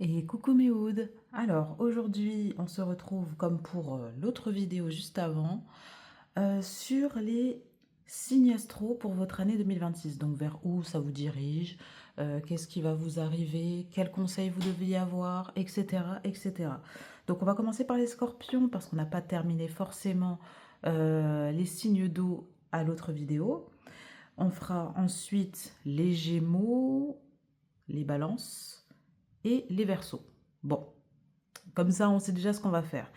Et coucou mes Ouds. Alors aujourd'hui on se retrouve comme pour l'autre vidéo juste avant sur les signes astro pour votre année 2026. Donc vers où ça vous dirige, qu'est-ce qui va vous arriver, quels conseils vous deviez avoir, etc. etc. Donc on va commencer par les scorpions parce qu'on n'a pas terminé forcément les signes d'eau à l'autre vidéo. On fera ensuite les gémeaux, les balances et les versos. Bon, comme ça, on sait déjà ce qu'on va faire.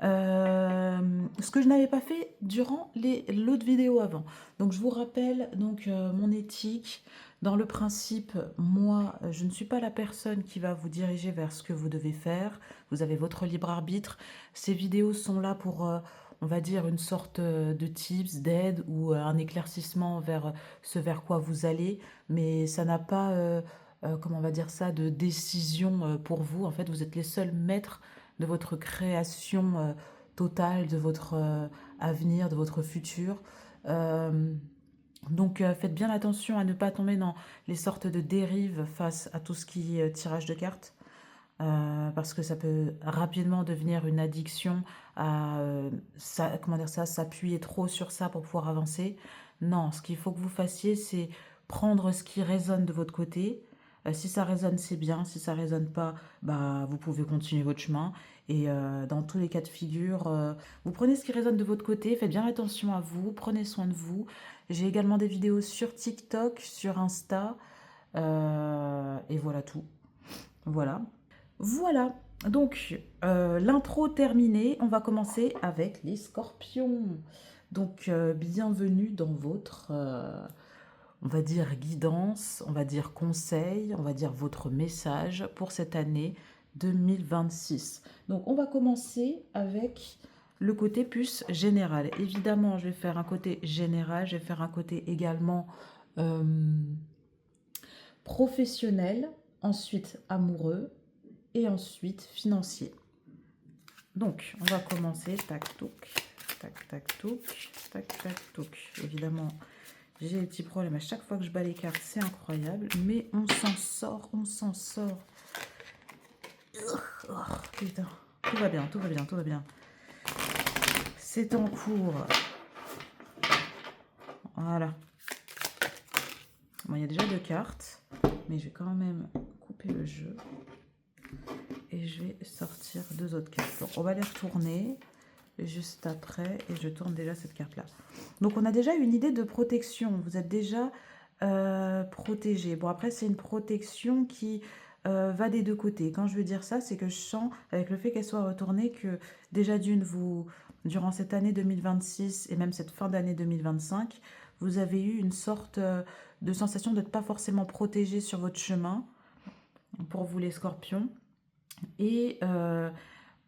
Ce que je n'avais pas fait durant l'autre vidéo avant. Donc, je vous rappelle mon éthique. Dans le principe, moi, je ne suis pas la personne qui va vous diriger vers ce que vous devez faire. Vous avez votre libre arbitre. Ces vidéos sont là pour, on va dire, une sorte de tips, d'aide ou un éclaircissement vers ce vers quoi vous allez. Mais ça n'a pas, comment on va dire ça, de décision pour vous. En fait, vous êtes les seuls maîtres de votre création totale, de votre avenir, de votre futur. Euh, Faites bien attention à ne pas tomber dans les sortes de dérives face à tout ce qui est tirage de cartes. Parce que ça peut rapidement devenir une addiction à comment dire ça, s'appuyer trop sur ça pour pouvoir avancer. Non, ce qu'il faut que vous fassiez, c'est prendre ce qui résonne de votre côté. Si ça résonne, c'est bien. Si ça résonne pas, bah, vous pouvez continuer votre chemin. Et dans tous les cas de figure, vous prenez ce qui résonne de votre côté. Faites bien attention à vous. Prenez soin de vous. J'ai également des vidéos sur TikTok, sur Insta. Et voilà tout. Voilà. Voilà, donc l'intro terminée, on va commencer avec les scorpions. Donc bienvenue dans votre, on va dire, guidance, on va dire conseil, on va dire votre message pour cette année 2026. Donc on va commencer avec le côté plus général. Évidemment, je vais faire un côté général, je vais faire un côté également euh, professionnel, ensuite amoureux, et ensuite financier. Donc, on va commencer, tac, touc, tac, tac, touc, tac, tac, touc. Évidemment, j'ai des petits problèmes à chaque fois que je bats les cartes, c'est incroyable, mais on s'en sort, on s'en sort. Oh, putain, tout va bien, tout va bien, tout va bien. C'est en cours. Voilà. Bon, il y a déjà deux cartes, mais je vais quand même couper le jeu. Et je vais sortir deux autres cartes. Donc, on va les retourner juste après et je tourne déjà cette carte là. Donc on a déjà une idée de protection, vous êtes déjà protégé. Bon après c'est une protection qui va des deux côtés. Quand je veux dire ça, c'est que je sens avec le fait qu'elle soit retournée que déjà d'une, vous, durant cette année 2026 et même cette fin d'année 2025, vous avez eu une sorte de sensation d'être pas forcément protégé sur votre chemin pour vous les scorpions. Et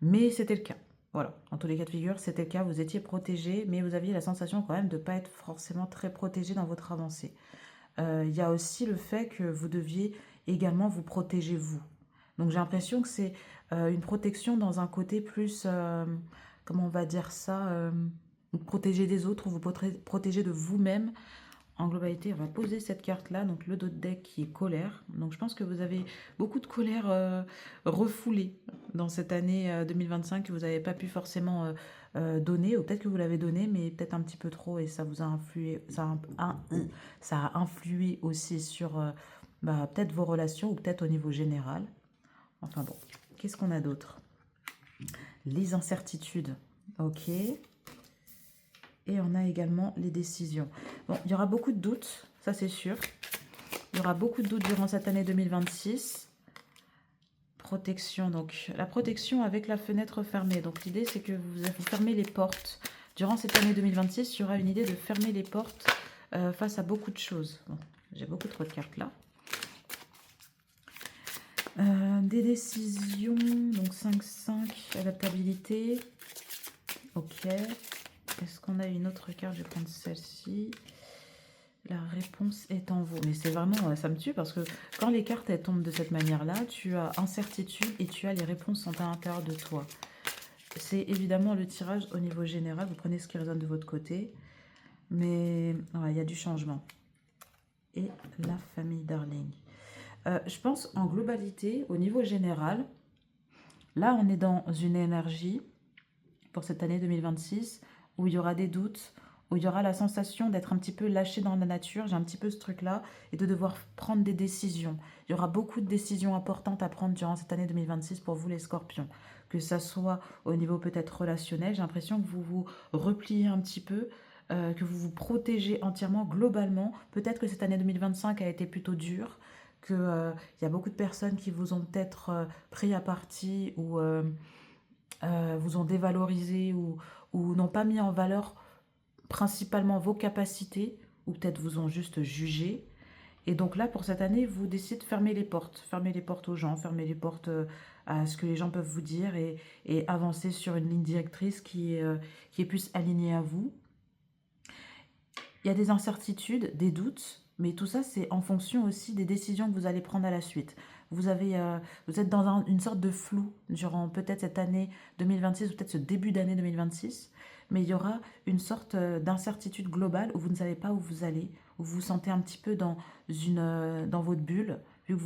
mais c'était le cas. Voilà, en tous les cas de figure, c'était le cas, vous étiez protégé, mais vous aviez la sensation quand même de ne pas être forcément très protégé dans votre avancée. Il y a aussi le fait que vous deviez également vous protéger vous. Donc j'ai l'impression que c'est une protection dans un côté plus, comment on va dire ça, vous protéger des autres, vous protéger de vous-même. En globalité, on va poser cette carte-là, donc le dos de deck qui est colère. Donc je pense que vous avez beaucoup de colère refoulée dans cette année 2025 que vous n'avez pas pu forcément donner, ou peut-être que vous l'avez donné, mais peut-être un petit peu trop, et ça vous a influé, ça a influé aussi sur bah, peut-être vos relations, ou peut-être au niveau général. Enfin bon, qu'est-ce qu'on a d'autre? Les incertitudes, ok. Et on a également les décisions. Bon, il y aura beaucoup de doutes, ça c'est sûr. Il y aura beaucoup de doutes durant cette année 2026. Protection, donc la protection avec la fenêtre fermée. Donc l'idée c'est que vous fermez les portes. Durant cette année 2026, il y aura une idée de fermer les portes face à beaucoup de choses. Bon, j'ai beaucoup trop de cartes là. Des décisions, donc 5-5, adaptabilité. Ok. Est-ce qu'on a une autre carte? Je vais prendre celle-ci. La réponse est en vous. Mais c'est vraiment, ça me tue parce que quand les cartes elles tombent de cette manière-là, tu as incertitude et tu as les réponses sont à l'intérieur de toi. C'est évidemment le tirage au niveau général. Vous prenez ce qui résonne de votre côté. Mais il y a du changement. Et la famille Darling. Je pense en globalité, au niveau général, là on est dans une énergie pour cette année 2026 où il y aura des doutes, où il y aura la sensation d'être un petit peu lâché dans la nature, j'ai un petit peu ce truc-là, et de devoir prendre des décisions. Il y aura beaucoup de décisions importantes à prendre durant cette année 2026 pour vous les scorpions. Que ça soit au niveau peut-être relationnel, j'ai l'impression que vous vous repliez un petit peu, que vous vous protégez entièrement, globalement. Peut-être que cette année 2025 a été plutôt dure, qu'il y a beaucoup de personnes qui vous ont peut-être pris à partie ou vous ont dévalorisé ou n'ont pas mis en valeur principalement vos capacités, ou peut-être vous ont juste jugé. Et donc là, pour cette année, vous décidez de fermer les portes aux gens, fermer les portes à ce que les gens peuvent vous dire et avancer sur une ligne directrice qui est plus alignée à vous. Il y a des incertitudes, des doutes, mais tout ça, c'est en fonction aussi des décisions que vous allez prendre à la suite. Vous êtes dans une sorte de flou durant peut-être cette année 2026 ou peut-être ce début d'année 2026, mais il y aura une sorte d'incertitude globale où vous ne savez pas où vous allez, où vous vous sentez un petit peu dans votre bulle, vu que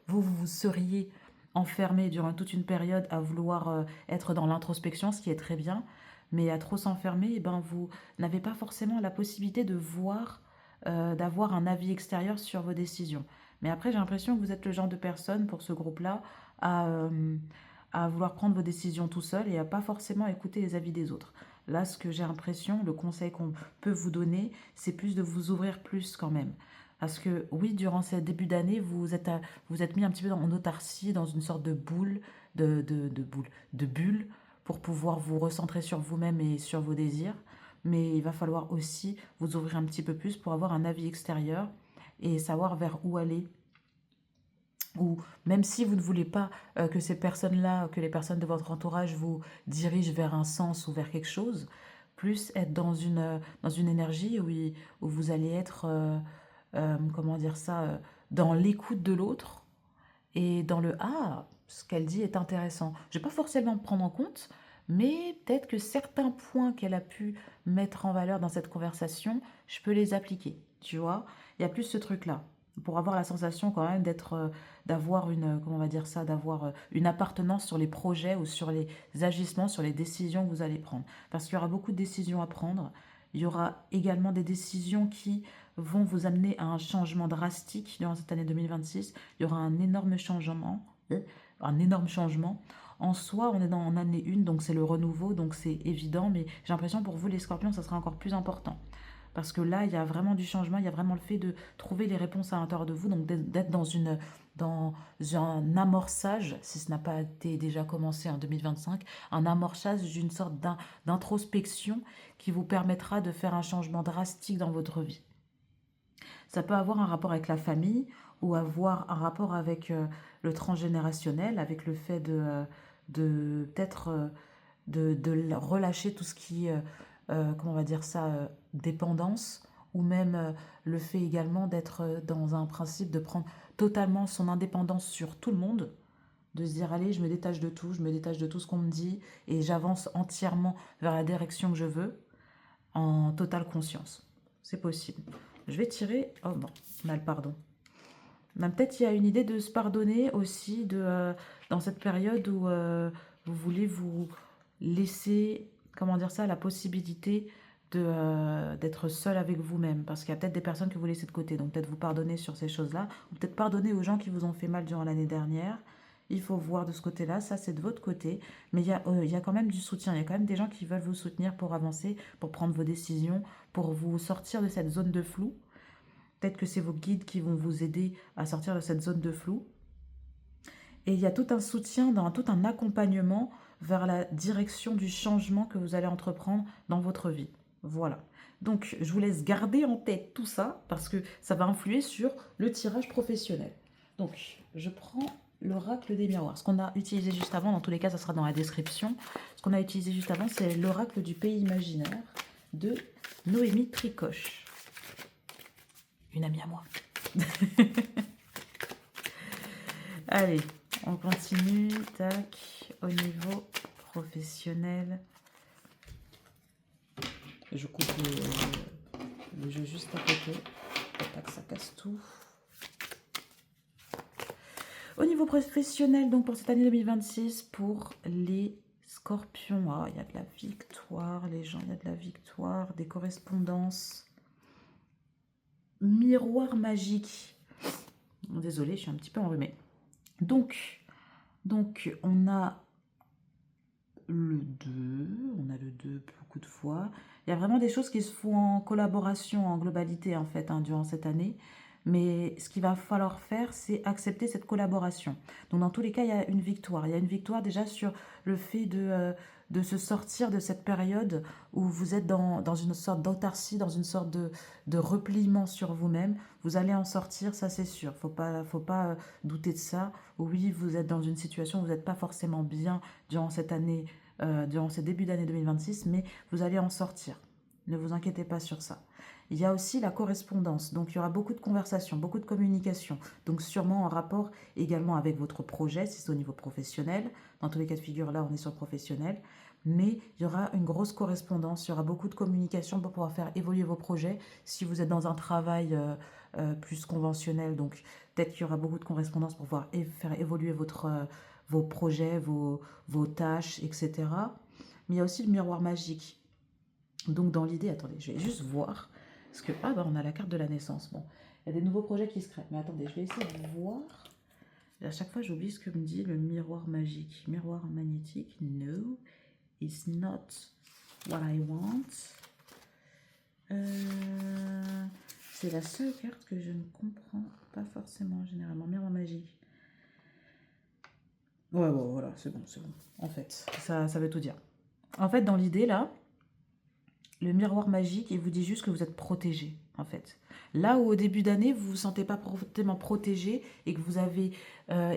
vous seriez enfermé durant toute une période à vouloir être dans l'introspection, ce qui est très bien, mais à trop s'enfermer, eh ben vous n'avez pas forcément la possibilité de voir, d'avoir un avis extérieur sur vos décisions. Mais après, j'ai l'impression que vous êtes le genre de personne pour ce groupe-là à vouloir prendre vos décisions tout seul et à pas forcément écouter les avis des autres. Là, ce que j'ai l'impression, le conseil qu'on peut vous donner, c'est plus de vous ouvrir plus quand même. Parce que oui, durant ce début d'année, vous êtes mis un petit peu en autarcie, dans une sorte de boule, de bulle, pour pouvoir vous recentrer sur vous-même et sur vos désirs. Mais il va falloir aussi vous ouvrir un petit peu plus pour avoir un avis extérieur et savoir vers où aller. Ou même si vous ne voulez pas que ces personnes-là, que les personnes de votre entourage vous dirigent vers un sens ou vers quelque chose, plus être dans une énergie où vous allez être, comment dire ça, dans l'écoute de l'autre et dans le ah, ce qu'elle dit est intéressant. Je ne vais pas forcément prendre en compte, mais peut-être que certains points qu'elle a pu mettre en valeur dans cette conversation, je peux les appliquer. Tu vois, il y a plus ce truc-là. Pour avoir la sensation quand même d'avoir comment on va dire ça, d'avoir une appartenance sur les projets ou sur les agissements, sur les décisions que vous allez prendre. Parce qu'il y aura beaucoup de décisions à prendre. Il y aura également des décisions qui vont vous amener à un changement drastique durant cette année 2026. Il y aura un énorme changement. Un énorme changement. En soi, on est en année 1, donc c'est le renouveau, donc c'est évident. Mais j'ai l'impression pour vous, les scorpions, ça sera encore plus important. Parce que là, il y a vraiment du changement, il y a vraiment le fait de trouver les réponses à l'intérieur de vous, donc d'être dans un amorçage, si ce n'a pas été déjà commencé en 2025, un amorçage d'une sorte d'introspection qui vous permettra de faire un changement drastique dans votre vie. Ça peut avoir un rapport avec la famille ou avoir un rapport avec le transgénérationnel, avec le fait de peut-être de relâcher tout ce qui, comment on va dire ça, dépendance, ou même le fait également d'être dans un principe de prendre totalement son indépendance sur tout le monde, de se dire allez, je me détache de tout, je me détache de tout ce qu'on me dit, et j'avance entièrement vers la direction que je veux, en totale conscience. C'est possible. Je vais tirer, oh bon, on a le pardon. Peut-être il y a une idée de se pardonner aussi dans cette période où vous voulez vous laisser, comment dire ça, la possibilité d'être seul avec vous-même. Parce qu'il y a peut-être des personnes que vous laissez de côté. Donc peut-être vous pardonner sur ces choses-là. Ou peut-être pardonner aux gens qui vous ont fait mal durant l'année dernière. Il faut voir de ce côté-là. Ça, c'est de votre côté. Mais il y a quand même du soutien. Il y a quand même des gens qui veulent vous soutenir pour avancer, pour prendre vos décisions, pour vous sortir de cette zone de flou. Peut-être que c'est vos guides qui vont vous aider à sortir de cette zone de flou. Et il y a tout un soutien, tout un accompagnement vers la direction du changement que vous allez entreprendre dans votre vie. Voilà. Donc, je vous laisse garder en tête tout ça parce que ça va influer sur le tirage professionnel. Donc, je prends l'oracle des miroirs. Ce qu'on a utilisé juste avant, dans tous les cas, ça sera dans la description. Ce qu'on a utilisé juste avant, c'est l'oracle du pays imaginaire de Noémie Tricoche. Une amie à moi. Allez, on continue. Tac, au niveau professionnel. Je coupe le jeu juste à côté. Tac, ça casse tout. Au niveau professionnel, donc pour cette année 2026, pour les scorpions, il y a de la victoire, les gens, il y a de la victoire, des correspondances. Miroir magique. Désolée, je suis un petit peu enrhumée. Donc on a le 2, beaucoup de fois. Il y a vraiment des choses qui se font en collaboration, en globalité, en fait, durant cette année. Mais ce qu'il va falloir faire, c'est accepter cette collaboration. Donc, dans tous les cas, il y a une victoire. Il y a une victoire déjà sur le fait de se sortir de cette période où vous êtes dans une sorte d'autarcie, dans une sorte de repliement sur vous-même. Vous allez en sortir, ça c'est sûr. Faut pas douter de ça. Oui, vous êtes dans une situation où vous n'êtes pas forcément bien durant cette année, durant ce début d'année 2026, mais vous allez en sortir. Ne vous inquiétez pas sur ça. Il y a aussi la correspondance, donc il y aura beaucoup de conversations, beaucoup de communication, donc sûrement en rapport également avec votre projet, si c'est au niveau professionnel. Dans tous les cas de figure, là, on est sur professionnel, mais il y aura une grosse correspondance, il y aura beaucoup de communication pour pouvoir faire évoluer vos projets. Si vous êtes dans un travail plus conventionnel, donc peut-être qu'il y aura beaucoup de correspondance pour pouvoir faire évoluer vos projets, vos tâches, etc. Mais il y a aussi le miroir magique. Donc dans l'idée, attendez, je vais juste voir. Parce que, on a la carte de la naissance. Bon, il y a des nouveaux projets qui se créent. Mais attendez, je vais essayer de voir. Et à chaque fois, j'oublie ce que me dit le miroir magique. Miroir magnétique, no, it's not what I want. C'est la seule carte que je ne comprends pas forcément, généralement. Miroir magique. Ouais, bon, voilà, c'est bon. En fait, ça veut tout dire. En fait, dans l'idée, là, le miroir magique, il vous dit juste que vous êtes protégé, en fait. Là où au début d'année, vous ne vous sentez pas forcément protégé et que vous avez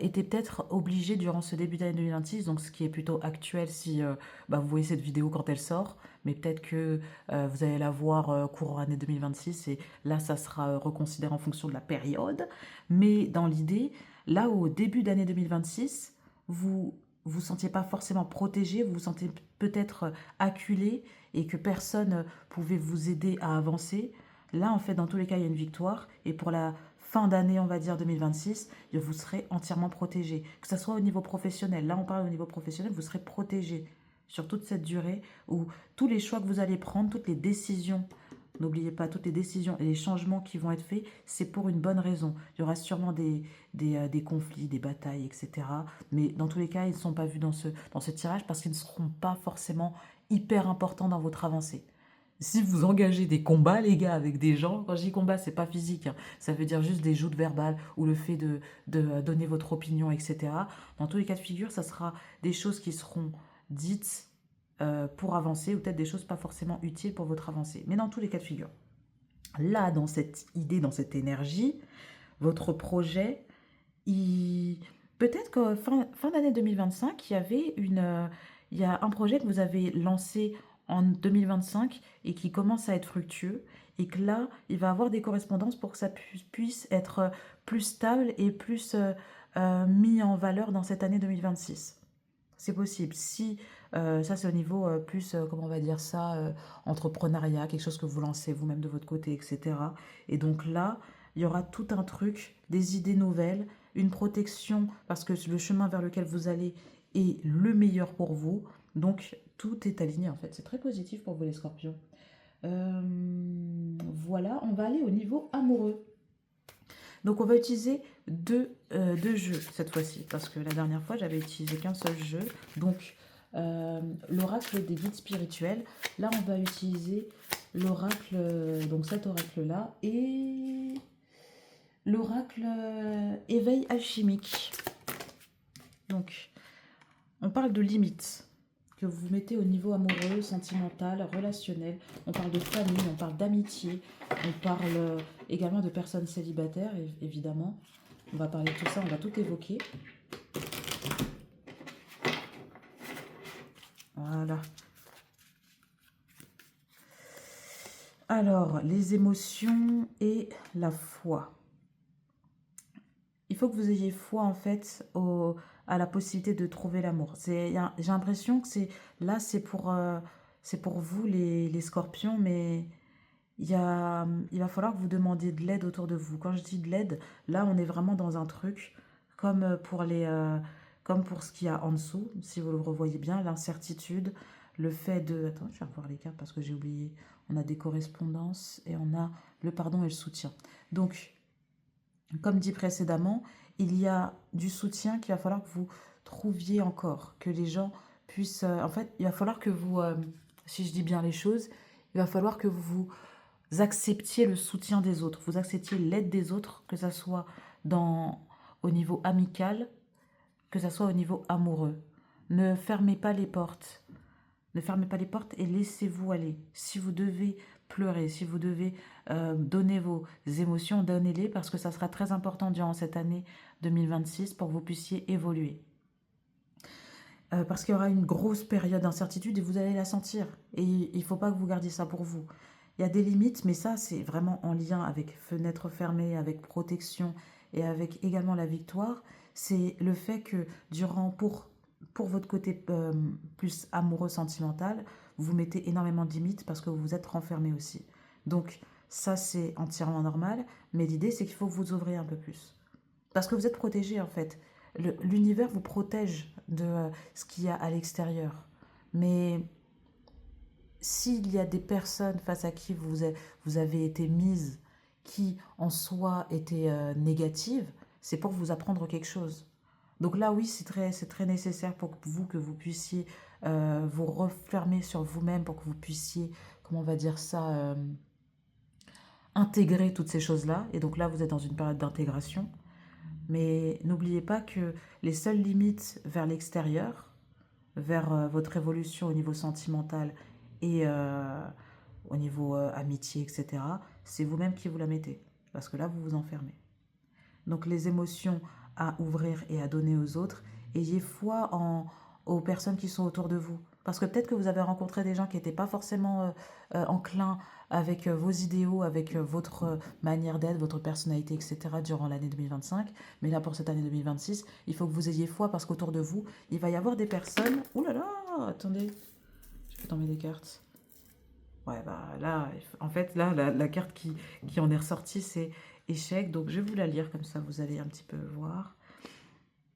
été peut-être obligé durant ce début d'année 2026, donc ce qui est plutôt actuel si vous voyez cette vidéo quand elle sort, mais peut-être que vous allez la voir courant année 2026 et là, ça sera reconsidéré en fonction de la période. Mais dans l'idée, là où au début d'année 2026, vous sentiez pas forcément protégé, vous vous sentez peut-être acculé et que personne pouvait vous aider à avancer. Là, en fait, dans tous les cas, il y a une victoire. Et pour la fin d'année, on va dire 2026, vous serez entièrement protégé. Que ce soit au niveau professionnel. Là, on parle au niveau professionnel, vous serez protégé sur toute cette durée où tous les choix que vous allez prendre, toutes les décisions, n'oubliez pas, toutes les décisions et les changements qui vont être faits, c'est pour une bonne raison. Il y aura sûrement des conflits, des batailles, etc. Mais dans tous les cas, ils ne sont pas vus dans ce tirage parce qu'ils ne seront pas forcément hyper importants dans votre avancée. Si vous engagez des combats, les gars, avec des gens, quand je dis combat, c'est pas physique, hein, ça veut dire juste des joutes verbales ou le fait de donner votre opinion, etc. Dans tous les cas de figure, ça sera des choses qui seront dites pour avancer ou peut-être des choses pas forcément utiles pour votre avancée. Mais dans tous les cas de figure, là, dans cette idée, dans cette énergie, votre projet, peut-être qu'à fin d'année 2025, il y a un projet que vous avez lancé en 2025 et qui commence à être fructueux et que là, il va avoir des correspondances pour que ça puisse être plus stable et plus mis en valeur dans cette année 2026. C'est possible. Si ça, c'est au niveau plus, comment on va dire ça, entrepreneuriat, quelque chose que vous lancez vous-même de votre côté, etc. Et donc là, il y aura tout un truc, des idées nouvelles, une protection, parce que le chemin vers lequel vous allez est le meilleur pour vous. Donc, tout est aligné, en fait. C'est très positif pour vous, les scorpions. Voilà, on va aller au niveau amoureux. Donc, on va utiliser deux jeux cette fois-ci, parce que la dernière fois, j'avais utilisé qu'un seul jeu. Donc, l'oracle des guides spirituels. Là, on va utiliser l'oracle, donc cet oracle-là, et l'oracle éveil alchimique. Donc, on parle de limites que vous mettez au niveau amoureux, sentimental, relationnel. On parle de famille, on parle d'amitié, on parle également de personnes célibataires, évidemment. On va parler de tout ça, on va tout évoquer. Voilà. Alors, les émotions et la foi. Il faut que vous ayez foi, en fait, à la possibilité de trouver l'amour. J'ai l'impression que c'est pour vous, les scorpions, mais il va falloir que vous demandiez de l'aide autour de vous. Quand je dis de l'aide, là, on est vraiment dans un truc comme pour ce qu'il y a en dessous, si vous le revoyez bien, l'incertitude, le fait de... Attends, je vais revoir les cartes parce que j'ai oublié. On a des correspondances et on a le pardon et le soutien. Donc, comme dit précédemment, il y a du soutien qu'il va falloir que vous trouviez encore, que les gens puissent... en fait, il va falloir que vous, si je dis bien les choses, il va falloir que vous acceptiez le soutien des autres, vous acceptiez l'aide des autres, que ce soit au niveau amical, que ce soit au niveau amoureux. Ne fermez pas les portes. Ne fermez pas les portes et laissez-vous aller. Si vous devez pleurer, si vous devez donner vos émotions, donnez-les parce que ça sera très important durant cette année 2026 pour que vous puissiez évoluer. Parce qu'il y aura une grosse période d'incertitude et vous allez la sentir. Et il ne faut pas que vous gardiez ça pour vous. Il y a des limites, mais ça, c'est vraiment en lien avec fenêtre fermée, avec protection et avec également la victoire. C'est le fait que pour votre côté plus amoureux, sentimental, vous mettez énormément de limites parce que vous vous êtes renfermé aussi. Donc, ça, c'est entièrement normal. Mais l'idée, c'est qu'il faut que vous ouvriez un peu plus. Parce que vous êtes protégé, en fait. L'univers vous protège de ce qu'il y a à l'extérieur. Mais s'il y a des personnes face à qui vous avez été mise, qui en soi étaient négatives, c'est pour vous apprendre quelque chose. Donc là, oui, c'est très nécessaire pour que vous puissiez vous refermer sur vous-même, pour que vous puissiez, comment on va dire ça, intégrer toutes ces choses-là. Et donc là, vous êtes dans une période d'intégration. Mais n'oubliez pas que les seules limites vers l'extérieur, vers votre évolution au niveau sentimental et au niveau amitié, etc., c'est vous-même qui vous la mettez. Parce que là, vous vous enfermez. Donc les émotions à ouvrir et à donner aux autres, ayez foi aux personnes qui sont autour de vous. Parce que peut-être que vous avez rencontré des gens qui n'étaient pas forcément enclins avec vos idéaux, avec votre manière d'être, votre personnalité, etc. durant l'année 2025. Mais là, pour cette année 2026, il faut que vous ayez foi parce qu'autour de vous, il va y avoir des personnes... Ouh là là, attendez, je vais tomber des cartes. Ouais, bah là, en fait, là, la carte qui en est ressortie, c'est échec. Donc, je vais vous la lire, comme ça, vous allez un petit peu voir.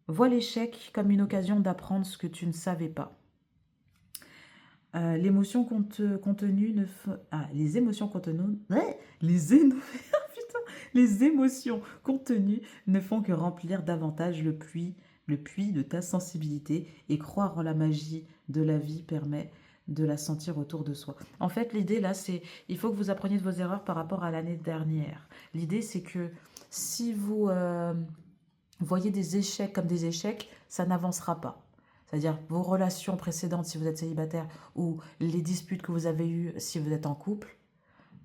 Vois l'échec comme une occasion d'apprendre ce que tu ne savais pas. L'émotion contenue ne les émotions contenues... les émotions contenues ne font que remplir davantage le puits de ta sensibilité et croire en la magie de la vie permet de la sentir autour de soi. En fait, l'idée là, c'est il faut que vous appreniez de vos erreurs par rapport à l'année dernière. L'idée, c'est que si vous voyez des échecs comme des échecs, ça n'avancera pas. C'est-à-dire vos relations précédentes si vous êtes célibataire ou les disputes que vous avez eues si vous êtes en couple,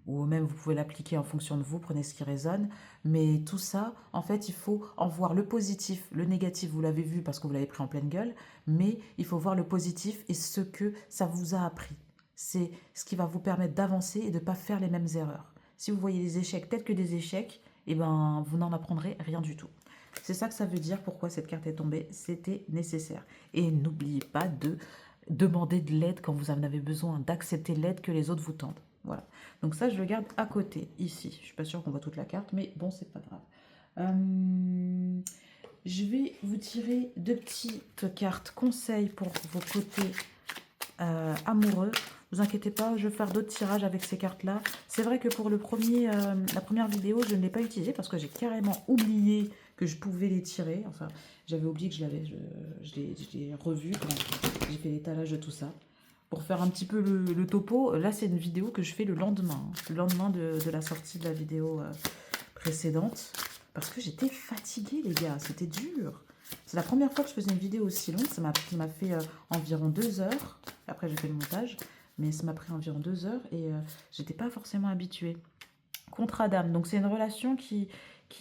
ou même vous pouvez l'appliquer en fonction de vous, prenez ce qui résonne. Mais tout ça, en fait, il faut en voir le positif, le négatif, vous l'avez vu parce que vous l'avez pris en pleine gueule, mais il faut voir le positif et ce que ça vous a appris. C'est ce qui va vous permettre d'avancer et de ne pas faire les mêmes erreurs. Si vous voyez les échecs tels que des échecs, eh ben, vous n'en apprendrez rien du tout. C'est ça que ça veut dire, pourquoi cette carte est tombée, c'était nécessaire. Et n'oubliez pas de demander de l'aide quand vous en avez besoin, d'accepter l'aide que les autres vous tendent. Voilà. Donc ça, je le garde à côté, ici. Je ne suis pas sûre qu'on voit toute la carte, mais bon, c'est pas grave. Je vais vous tirer deux petites cartes conseils pour vos côtés amoureux. Ne vous inquiétez pas, je vais faire d'autres tirages avec ces cartes-là. C'est vrai que pour la première vidéo, je ne l'ai pas utilisée parce que j'ai carrément oublié que je pouvais les tirer. Enfin, j'avais oublié que je l'ai revu quand j'ai fait l'étalage de tout ça. Pour faire un petit peu le topo, là c'est une vidéo que je fais le lendemain de la sortie de la vidéo précédente. Parce que j'étais fatiguée les gars, c'était dur. C'est la première fois que je faisais une vidéo aussi longue, ça m'a fait environ 2 heures. Après j'ai fait le montage, mais ça m'a pris environ 2 heures et j'étais pas forcément habituée. Contrat d'âme, donc c'est une relation qui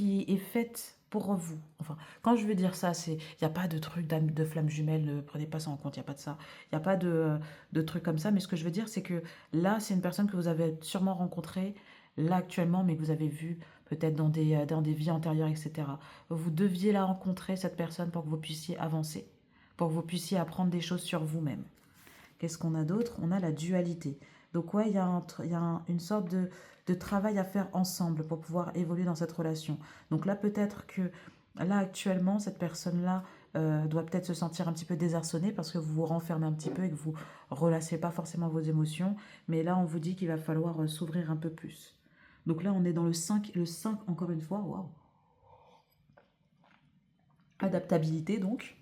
est faite pour vous. Enfin, quand je veux dire ça, il n'y a pas de truc de flamme jumelle, ne prenez pas ça en compte, il n'y a pas de ça. Il n'y a pas de truc comme ça, mais ce que je veux dire, c'est que là, c'est une personne que vous avez sûrement rencontrée, là actuellement, mais que vous avez vue peut-être dans des vies antérieures, etc. Vous deviez la rencontrer, cette personne, pour que vous puissiez avancer, pour que vous puissiez apprendre des choses sur vous-même. Qu'est-ce qu'on a d'autre? On a la dualité. Donc ouais, il y a une sorte de travail à faire ensemble pour pouvoir évoluer dans cette relation. Donc là, peut-être que Là, actuellement, cette personne-là doit peut-être se sentir un petit peu désarçonnée parce que vous vous renfermez un petit peu et que vous relâchez pas forcément vos émotions. Mais là, on vous dit qu'il va falloir s'ouvrir un peu plus. Donc là, on est dans le 5. Le 5, encore une fois, waouh. Adaptabilité, donc.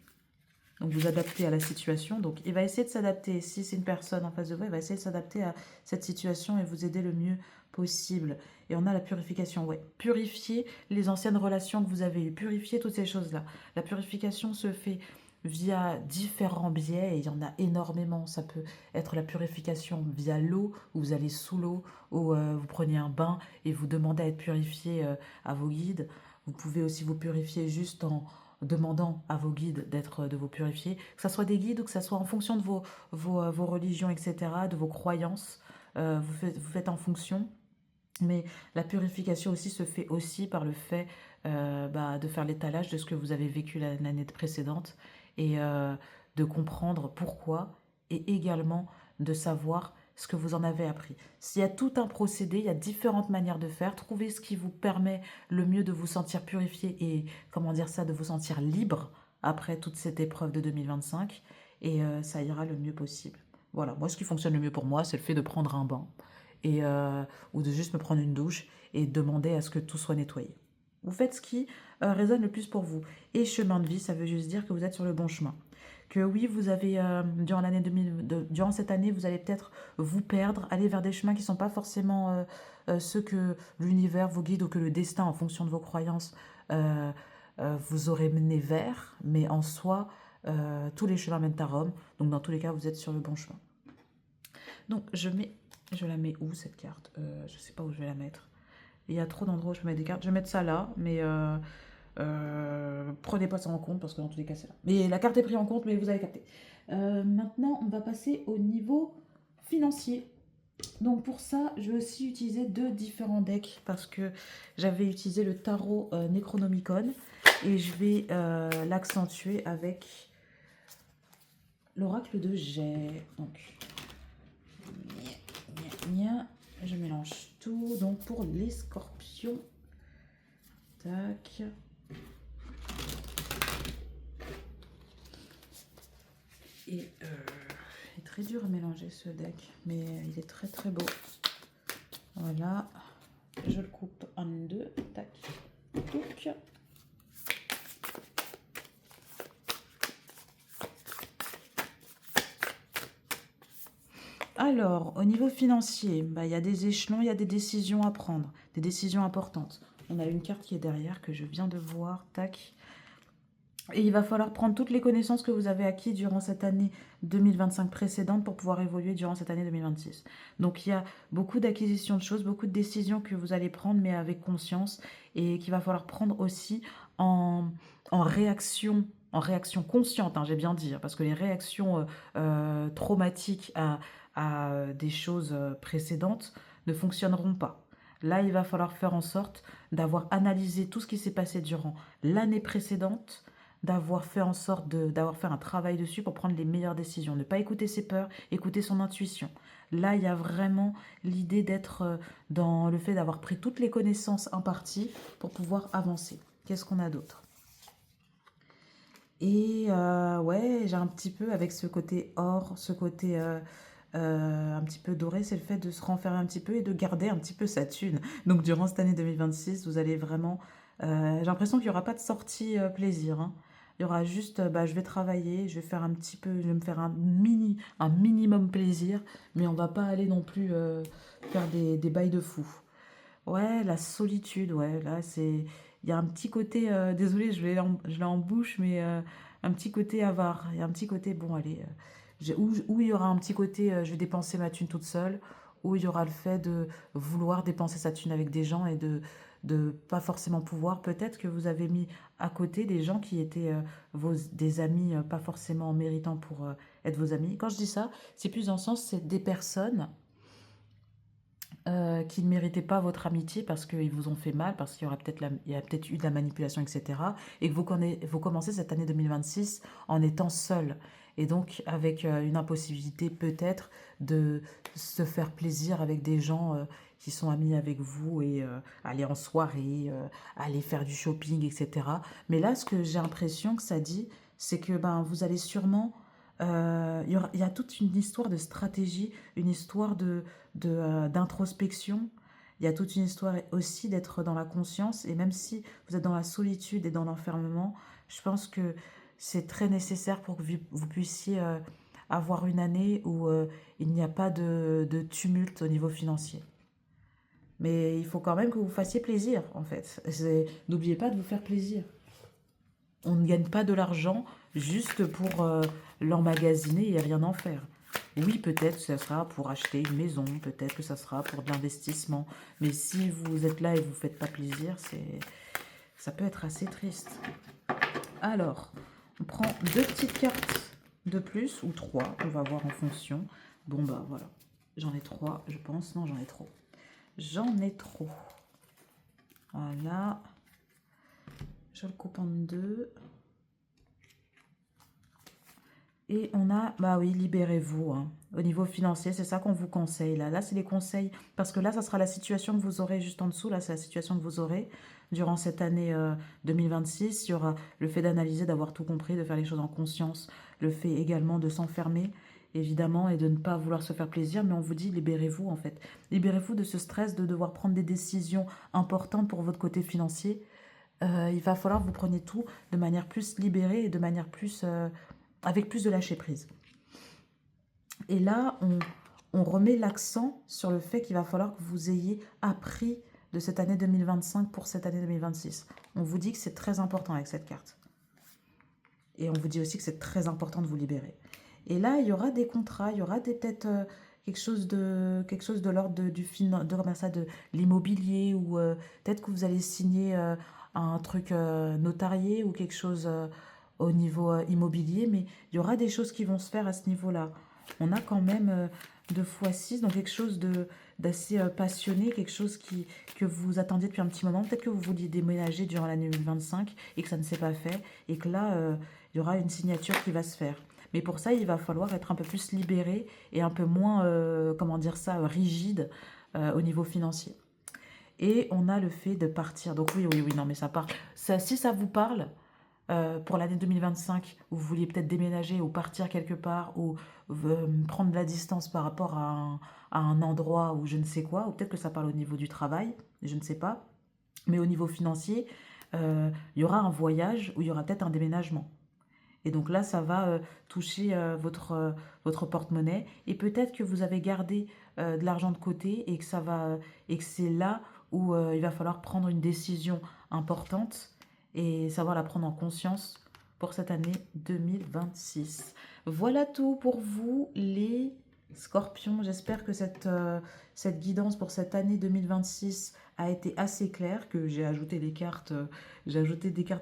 Donc vous adaptez à la situation. Donc il va essayer de s'adapter. Si c'est une personne en face de vous, il va essayer de s'adapter à cette situation et vous aider le mieux possible. Et on a la purification. Ouais. Purifier les anciennes relations que vous avez eues. Purifier toutes ces choses-là. La purification se fait via différents biais et il y en a énormément. Ça peut être la purification via l'eau, où vous allez sous l'eau, où vous prenez un bain et vous demandez à être purifié à vos guides. Vous pouvez aussi vous purifier juste en demandant à vos guides de vous purifier, que ce soit des guides ou que ce soit en fonction de vos religions, etc., de vos croyances, vous faites en fonction. Mais la purification aussi se fait aussi par le fait de faire l'étalage de ce que vous avez vécu l'année précédente et de comprendre pourquoi et également de savoir ce que vous en avez appris. S'il y a tout un procédé, il y a différentes manières de faire. Trouvez ce qui vous permet le mieux de vous sentir purifié et, comment dire ça, de vous sentir libre après toute cette épreuve de 2025 et ça ira le mieux possible. Voilà, moi ce qui fonctionne le mieux pour moi, c'est le fait de prendre un bain et, ou de juste me prendre une douche et demander à ce que tout soit nettoyé. Vous faites ce qui résonne le plus pour vous. Et chemin de vie, ça veut juste dire que vous êtes sur le bon chemin. Que oui, vous avez, durant cette année, vous allez peut-être vous perdre, aller vers des chemins qui ne sont pas forcément ceux que l'univers vous guide ou que le destin, en fonction de vos croyances, euh, vous aurez mené vers. Mais en soi, tous les chemins mènent à Rome. Donc dans tous les cas, vous êtes sur le bon chemin. Donc je la mets où cette carte? Je sais pas où je vais la mettre. Il y a trop d'endroits où je peux mettre des cartes. Je vais mettre ça là, mais prenez pas ça en compte parce que dans tous les cas c'est là. Mais la carte est prise en compte, mais vous avez capté. Maintenant, on va passer au niveau financier. Donc pour ça, je vais aussi utiliser deux différents decks parce que j'avais utilisé le tarot Necronomicon et je vais l'accentuer avec l'oracle de Jet. Donc je mélange tout. Donc pour les scorpions, tac. Et il est très dur à mélanger ce deck, mais il est très très beau. Voilà, je le coupe en deux, tac, touc. Alors, au niveau financier, il y a des échelons, il y a des décisions à prendre, des décisions importantes. On a une carte qui est derrière que je viens de voir, tac. Et il va falloir prendre toutes les connaissances que vous avez acquises durant cette année 2025 précédente pour pouvoir évoluer durant cette année 2026. Donc il y a beaucoup d'acquisitions de choses, beaucoup de décisions que vous allez prendre, mais avec conscience, et qu'il va falloir prendre aussi en, en réaction. En réaction consciente, hein, j'ai bien dit, parce que les réactions traumatiques à des choses précédentes ne fonctionneront pas. Là, il va falloir faire en sorte d'avoir analysé tout ce qui s'est passé durant l'année précédente, d'avoir fait en sorte d'avoir fait un travail dessus pour prendre les meilleures décisions. Ne pas écouter ses peurs, écouter son intuition. Là, il y a vraiment l'idée d'être dans le fait d'avoir pris toutes les connaissances imparties pour pouvoir avancer. Qu'est-ce qu'on a d'autre? Et ouais, j'ai un petit peu avec ce côté or, ce côté un petit peu doré, c'est le fait de se renfermer un petit peu et de garder un petit peu sa thune. Donc durant cette année 2026, vous allez vraiment... j'ai l'impression qu'il n'y aura pas de sortie plaisir, hein. Il y aura juste, je vais travailler, je vais faire un petit peu, je vais me faire un minimum plaisir, mais on va pas aller non plus faire des bails de fou. Ouais, la solitude, ouais, là c'est... Il y a un petit côté, désolé, je l'ai en bouche, mais un petit côté avare. Il y a un petit côté, bon, allez, où il y aura un petit côté, je vais dépenser ma thune toute seule, où il y aura le fait de vouloir dépenser sa thune avec des gens et de pas forcément pouvoir. Peut-être que vous avez mis à côté des gens qui étaient des amis pas forcément méritants pour être vos amis. Quand je dis ça, c'est plus dans le sens, c'est des personnes qui ne méritaient pas votre amitié parce qu'ils vous ont fait mal, parce qu'il y aura il y a peut-être eu de la manipulation, etc. Et que vous commencez cette année 2026 en étant seul. Et donc avec une impossibilité peut-être de se faire plaisir avec des gens qui sont amis avec vous et aller en soirée, aller faire du shopping, etc. Mais là, ce que j'ai l'impression que ça dit, c'est que ben, vous allez sûrement... il y a toute une histoire de stratégie, une histoire d'introspection. Il y a toute une histoire aussi d'être dans la conscience. Et même si vous êtes dans la solitude et dans l'enfermement, je pense que c'est très nécessaire pour que vous puissiez avoir une année où il n'y a pas de tumulte au niveau financier. Mais il faut quand même que vous fassiez plaisir, en fait. N'oubliez pas de vous faire plaisir. On ne gagne pas de l'argent juste pour l'emmagasiner et rien en faire. Oui, peut-être que ça sera pour acheter une maison, peut-être que ça sera pour de l'investissement. Mais si vous êtes là et vous ne faites pas plaisir, ça peut être assez triste. Alors, on prend 2 petites cartes de plus, ou 3, on va voir en fonction. Bon, bah voilà, j'en ai 3, je pense. Non, j'en ai trop. J'en ai trop. Voilà. Je le coupe en 2. Et on a, bah oui, libérez-vous. Hein. Au niveau financier, c'est ça qu'on vous conseille. Là c'est les conseils. Parce que là, ça sera la situation que vous aurez juste en dessous. Là, c'est la situation que vous aurez durant cette année 2026. Il y aura le fait d'analyser, d'avoir tout compris, de faire les choses en conscience. Le fait également de s'enfermer, évidemment, et de ne pas vouloir se faire plaisir. Mais on vous dit, libérez-vous, en fait. Libérez-vous de ce stress de devoir prendre des décisions importantes pour votre côté financier. Il va falloir que vous preniez tout de manière plus libérée et de manière plus... avec plus de lâcher prise. Et là, on remet l'accent sur le fait qu'il va falloir que vous ayez appris de cette année 2025 pour cette année 2026. On vous dit que c'est très important avec cette carte. Et on vous dit aussi que c'est très important de vous libérer. Et là, il y aura des contrats, il y aura peut-être quelque chose de l'ordre de l'immobilier, ou peut-être que vous allez signer un truc notarié ou quelque chose au niveau immobilier, mais il y aura des choses qui vont se faire à ce niveau-là. On a quand même 2 fois 6, donc quelque chose d'assez passionné, quelque chose que vous attendiez depuis un petit moment. Peut-être que vous vouliez déménager durant l'année 2025 et que ça ne s'est pas fait, et que là, il y aura une signature qui va se faire. Mais pour ça, il va falloir être un peu plus libéré et un peu moins, comment dire ça, rigide au niveau financier. Et on a le fait de partir. Donc oui, non, mais ça part. Ça, si ça vous parle, pour l'année 2025, où vous vouliez peut-être déménager ou partir quelque part, ou prendre de la distance par rapport à un endroit ou je ne sais quoi, ou peut-être que ça parle au niveau du travail, je ne sais pas. Mais au niveau financier, il y aura un voyage ou il y aura peut-être un déménagement. Et donc là, ça va toucher votre porte-monnaie. Et peut-être que vous avez gardé de l'argent de côté et que c'est là où il va falloir prendre une décision importante et savoir la prendre en conscience pour cette année 2026. Voilà tout pour vous, les scorpions. J'espère que cette guidance pour cette année 2026 a été assez claire, que j'ai ajouté des cartes,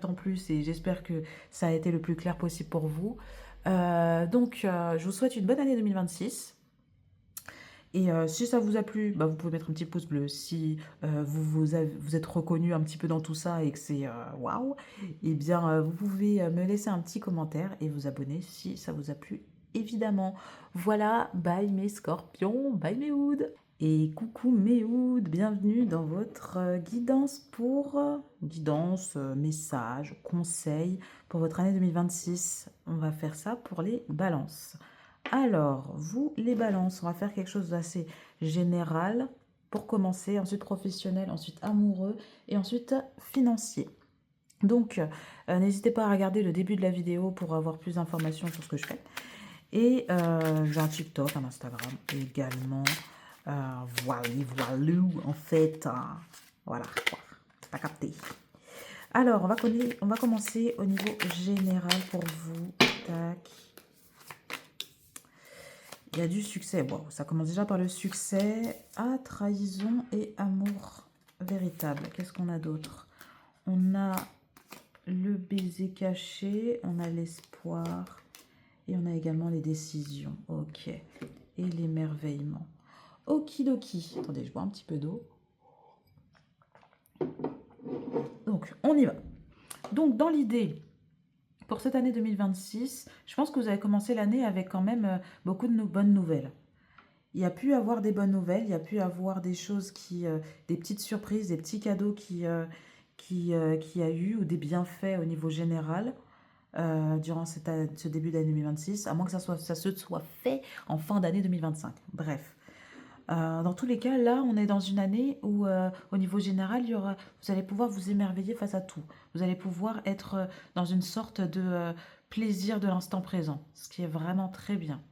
en plus, et j'espère que ça a été le plus clair possible pour vous. Je vous souhaite une bonne année 2026. Et si ça vous a plu, bah, vous pouvez mettre un petit pouce bleu. Si vous êtes reconnu un petit peu dans tout ça et que c'est waouh, eh bien vous pouvez me laisser un petit commentaire et vous abonner si ça vous a plu, évidemment. Voilà, bye mes scorpions, bye mes hoods. Et coucou Méoud, bienvenue dans votre guidance, message, conseil pour votre année 2026. On va faire ça pour les balances. Alors, vous les balances, on va faire quelque chose d'assez général pour commencer, ensuite professionnel, ensuite amoureux et ensuite financier. Donc, n'hésitez pas à regarder le début de la vidéo pour avoir plus d'informations sur ce que je fais. Et j'ai un TikTok, un Instagram également. Voilà, en fait. Voilà, t'as capté. Alors, on va commencer au niveau général pour vous. Tac. Il y a du succès. Bon, ça commence déjà par le succès. Ah, trahison et amour véritable. Qu'est-ce qu'on a d'autre? On a le baiser caché, on a l'espoir et on a également les décisions. Ok. Et l'émerveillement. Okidoki. Attendez, je bois un petit peu d'eau. Donc, on y va. Donc, dans l'idée, pour cette année 2026, je pense que vous avez commencé l'année avec quand même beaucoup de bonnes nouvelles. il y a pu avoir des bonnes nouvelles, il y a pu avoir des choses des petites surprises, des petits cadeaux qui a eu, ou des bienfaits au niveau général durant ce début d'année 2026, à moins que ça se soit fait en fin d'année 2025. Bref. Dans tous les cas, là, on est dans une année où, au niveau général, vous allez pouvoir vous émerveiller face à tout. Vous allez pouvoir être dans une sorte de plaisir de l'instant présent, ce qui est vraiment très bien.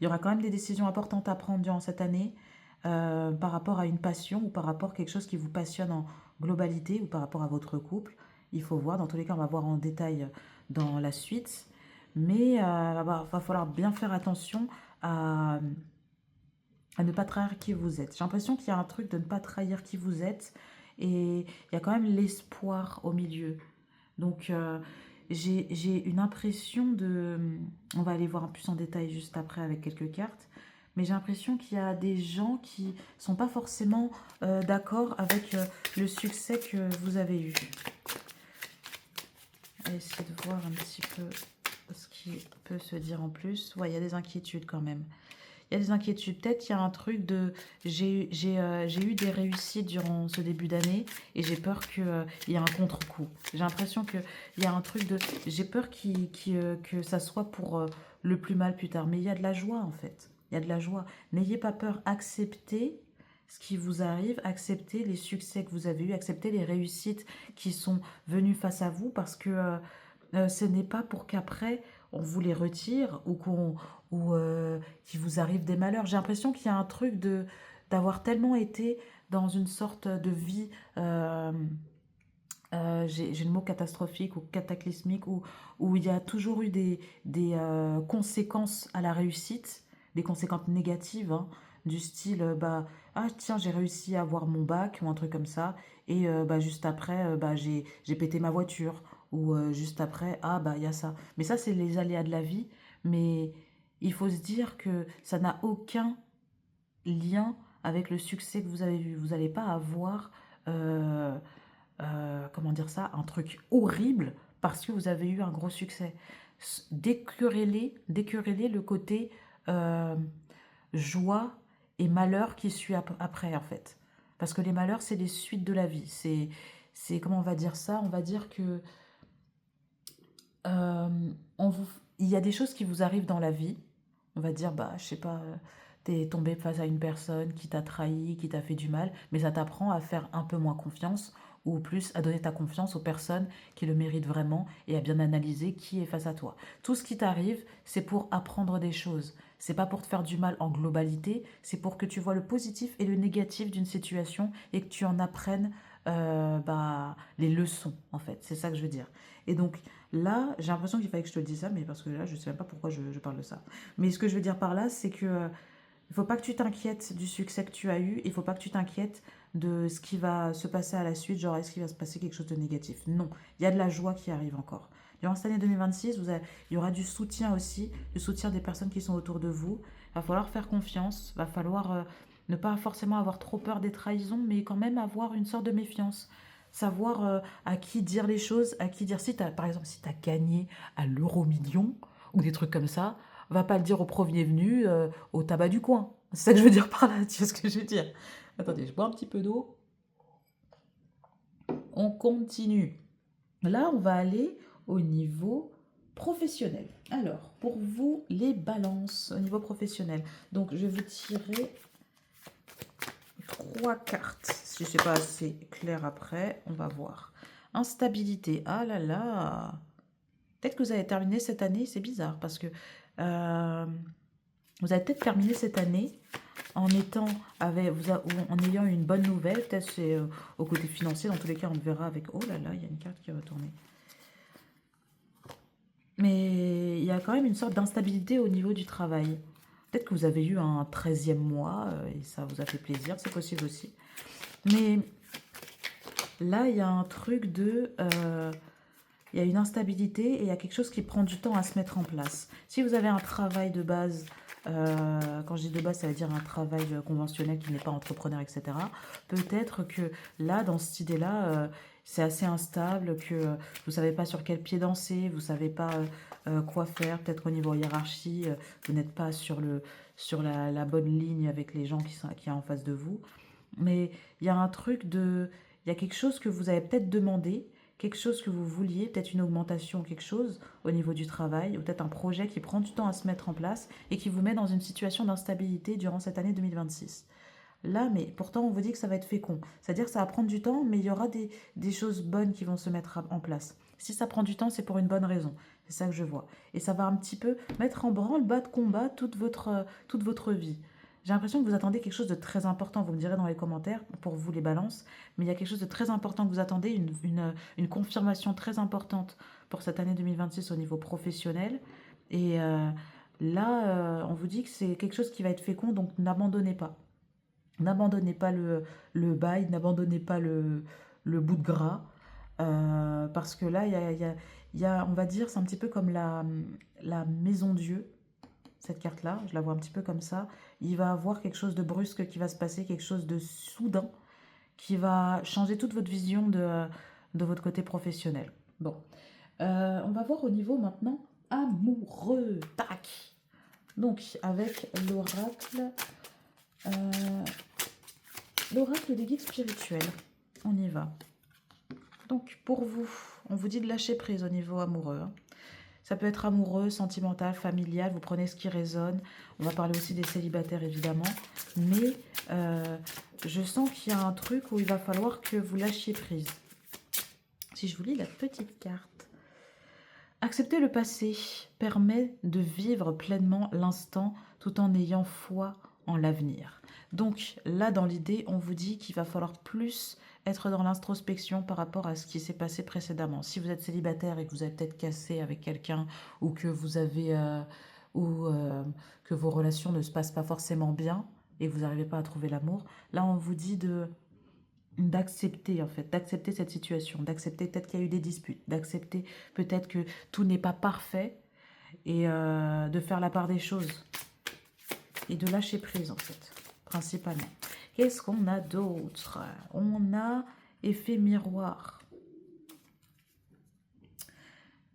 Il y aura quand même des décisions importantes à prendre durant cette année par rapport à une passion ou par rapport à quelque chose qui vous passionne en globalité ou par rapport à votre couple. Il faut voir. Dans tous les cas, on va voir en détail dans la suite. Mais va falloir bien faire attention à, à ne pas trahir qui vous êtes. J'ai l'impression qu'il y a un truc de ne pas trahir qui vous êtes et il y a quand même l'espoir au milieu. Donc, j'ai une impression de... On va aller voir un plus en détail juste après avec quelques cartes. Mais j'ai l'impression qu'il y a des gens qui sont pas forcément d'accord avec le succès que vous avez eu. On va essayer de voir un petit peu ce qui peut se dire en plus. Ouais, il y a des inquiétudes quand même. Il y a des inquiétudes. Peut-être qu'il y a un truc de... J'ai eu des réussites durant ce début d'année et j'ai peur qu'il y ait un contre-coup. J'ai l'impression qu'il y a un truc de... J'ai peur que ça soit pour le plus mal plus tard. Mais il y a de la joie en fait. Il y a de la joie. N'ayez pas peur. Acceptez ce qui vous arrive. Acceptez les succès que vous avez eus. Acceptez les réussites qui sont venues face à vous parce que ce n'est pas pour qu'après on vous les retire ou qu'il vous arrive des malheurs. J'ai l'impression qu'il y a un truc d'avoir tellement été dans une sorte de vie, j'ai le mot catastrophique ou cataclysmique, où il y a toujours eu des conséquences à la réussite, des conséquences négatives, hein, du style, ah tiens, j'ai réussi à avoir mon bac ou un truc comme ça, et juste après, j'ai pété ma voiture, ou juste après, ah il y a ça. Mais ça, c'est les aléas de la vie, mais il faut se dire que ça n'a aucun lien avec le succès que vous avez eu. Vous n'allez pas avoir, euh, comment dire ça, un truc horrible parce que vous avez eu un gros succès. Décurez-les le côté euh, joie et malheur qui suit après, en fait. Parce que les malheurs, c'est les suites de la vie. Comment on va dire ça? On va dire que il y a des choses qui vous arrivent dans la vie. On va dire, je sais pas, t'es tombé face à une personne qui t'a trahi, qui t'a fait du mal, mais ça t'apprend à faire un peu moins confiance ou plus à donner ta confiance aux personnes qui le méritent vraiment et à bien analyser qui est face à toi. Tout ce qui t'arrive, c'est pour apprendre des choses. C'est pas pour te faire du mal en globalité, c'est pour que tu vois le positif et le négatif d'une situation et que tu en apprennes les leçons, en fait. C'est ça que je veux dire. Et donc, là, j'ai l'impression qu'il fallait que je te dise ça, mais parce que là, je ne sais même pas pourquoi je parle de ça. Mais ce que je veux dire par là, c'est que il ne faut pas que tu t'inquiètes du succès que tu as eu, il ne faut pas que tu t'inquiètes de ce qui va se passer à la suite, genre est-ce qu'il va se passer quelque chose de négatif. Non, il y a de la joie qui arrive encore. Durant cette année 2026, il y aura du soutien aussi, du soutien des personnes qui sont autour de vous. Il va falloir faire confiance, il va falloir ne pas forcément avoir trop peur des trahisons, mais quand même avoir une sorte de méfiance. Savoir à qui dire les choses, à qui dire si par exemple si tu as gagné à l'euro-million ou des trucs comme ça, va pas le dire au premier venu au tabac du coin. C'est ça que je veux dire par là, tu vois ce que je veux dire. Attendez, je bois un petit peu d'eau. On continue. Là, on va aller au niveau professionnel. Alors, pour vous, les balances au niveau professionnel. Donc, je vais vous tirer 3 cartes. Si je ne sais pas assez clair après, on va voir. Instabilité. Ah là là. Peut-être que vous avez terminé cette année, c'est bizarre, parce que vous avez peut-être terminé cette année en étant en ayant une bonne nouvelle. Peut-être c'est au côté financier. Dans tous les cas, on le verra avec... Oh là là, il y a une carte qui est retournée. Mais il y a quand même une sorte d'instabilité au niveau du travail. Peut-être que vous avez eu un 13e mois et ça vous a fait plaisir, c'est possible aussi. Mais là, il y a un truc il y a une instabilité et il y a quelque chose qui prend du temps à se mettre en place. Si vous avez un travail de base, quand je dis de base, ça veut dire un travail conventionnel qui n'est pas entrepreneur, etc. Peut-être que là, dans cette idée-là, c'est assez instable, que vous ne savez pas sur quel pied danser, vous ne savez pas quoi faire. Peut-être au niveau hiérarchie, vous n'êtes pas sur la bonne ligne avec les gens qui sont en face de vous. Mais il y a un truc de... Il y a quelque chose que vous avez peut-être demandé, quelque chose que vous vouliez, peut-être une augmentation ou quelque chose au niveau du travail, ou peut-être un projet qui prend du temps à se mettre en place et qui vous met dans une situation d'instabilité durant cette année 2026. Là, mais pourtant, on vous dit que ça va être fécond. C'est-à-dire que ça va prendre du temps, mais il y aura des choses bonnes qui vont se mettre en place. Si ça prend du temps, c'est pour une bonne raison. C'est ça que je vois. Et ça va un petit peu mettre en branle-bas de combat toute votre vie. J'ai l'impression que vous attendez quelque chose de très important. Vous me direz dans les commentaires, pour vous les balances, mais il y a quelque chose de très important que vous attendez, une confirmation très importante pour cette année 2026 au niveau professionnel. Et là, on vous dit que c'est quelque chose qui va être fécond, donc n'abandonnez pas. N'abandonnez pas le bail, n'abandonnez pas le bout de gras. Parce que là, on va dire, c'est un petit peu comme la maison Dieu, cette carte-là. Je la vois un petit peu comme ça. Il va avoir quelque chose de brusque qui va se passer, quelque chose de soudain, qui va changer toute votre vision de votre côté professionnel. Bon, on va voir au niveau maintenant amoureux. Tac. Donc, avec l'oracle... l'oracle des guides spirituels. On y va. Donc, pour vous, on vous dit de lâcher prise au niveau amoureux. Ça peut être amoureux, sentimental, familial. Vous prenez ce qui résonne. On va parler aussi des célibataires, évidemment. Mais je sens qu'il y a un truc où il va falloir que vous lâchiez prise. Si je vous lis la petite carte. Accepter le passé permet de vivre pleinement l'instant tout en ayant foi en l'avenir. Donc là, dans l'idée, on vous dit qu'il va falloir plus être dans l'introspection par rapport à ce qui s'est passé précédemment. Si vous êtes célibataire et que vous avez peut-être cassé avec quelqu'un ou que vous avez que vos relations ne se passent pas forcément bien et que vous n'arrivez pas à trouver l'amour, là on vous dit d'accepter en fait, d'accepter cette situation, d'accepter peut-être qu'il y a eu des disputes, d'accepter peut-être que tout n'est pas parfait et de faire la part des choses et de lâcher prise en fait, principalement. Qu'est-ce qu'on a d'autre? On a effet miroir.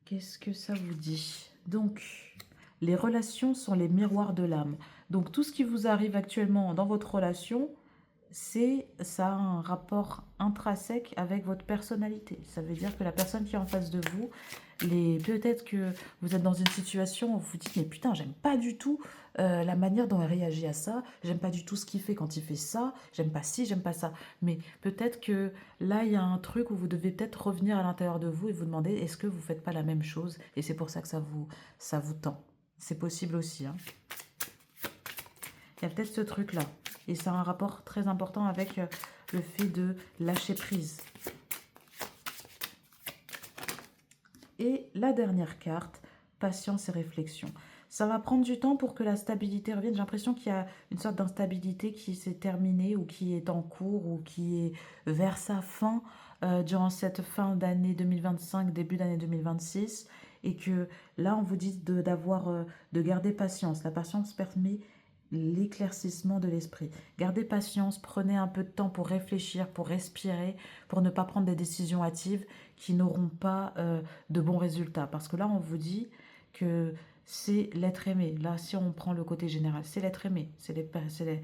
Qu'est-ce que ça vous dit? Donc, les relations sont les miroirs de l'âme. Donc, tout ce qui vous arrive actuellement dans votre relation, ça a un rapport intrinsèque avec votre personnalité. Ça veut dire que la personne qui est en face de vous, peut-être que vous êtes dans une situation où vous vous dites mais putain, j'aime pas du tout la manière dont elle réagit à ça, j'aime pas du tout ce qu'il fait quand il fait ça, j'aime pas ci, j'aime pas ça. Mais peut-être que là, il y a un truc où vous devez peut-être revenir à l'intérieur de vous et vous demander est-ce que vous faites pas la même chose? Et c'est pour ça que ça vous tend. C'est possible aussi, hein. Il y a peut-être ce truc-là. Et ça a un rapport très important avec le fait de lâcher prise. Et la dernière carte, patience et réflexion. Ça va prendre du temps pour que la stabilité revienne. J'ai l'impression qu'il y a une sorte d'instabilité qui s'est terminée ou qui est en cours ou qui est vers sa fin durant cette fin d'année 2025, début d'année 2026. Et que là, on vous dit de garder patience. La patience permet l'éclaircissement de l'esprit. Gardez patience, prenez un peu de temps pour réfléchir, pour respirer, pour ne pas prendre des décisions hâtives qui n'auront pas de bons résultats. Parce que là, on vous dit que c'est l'être aimé. Là, si on prend le côté général, c'est l'être aimé, c'est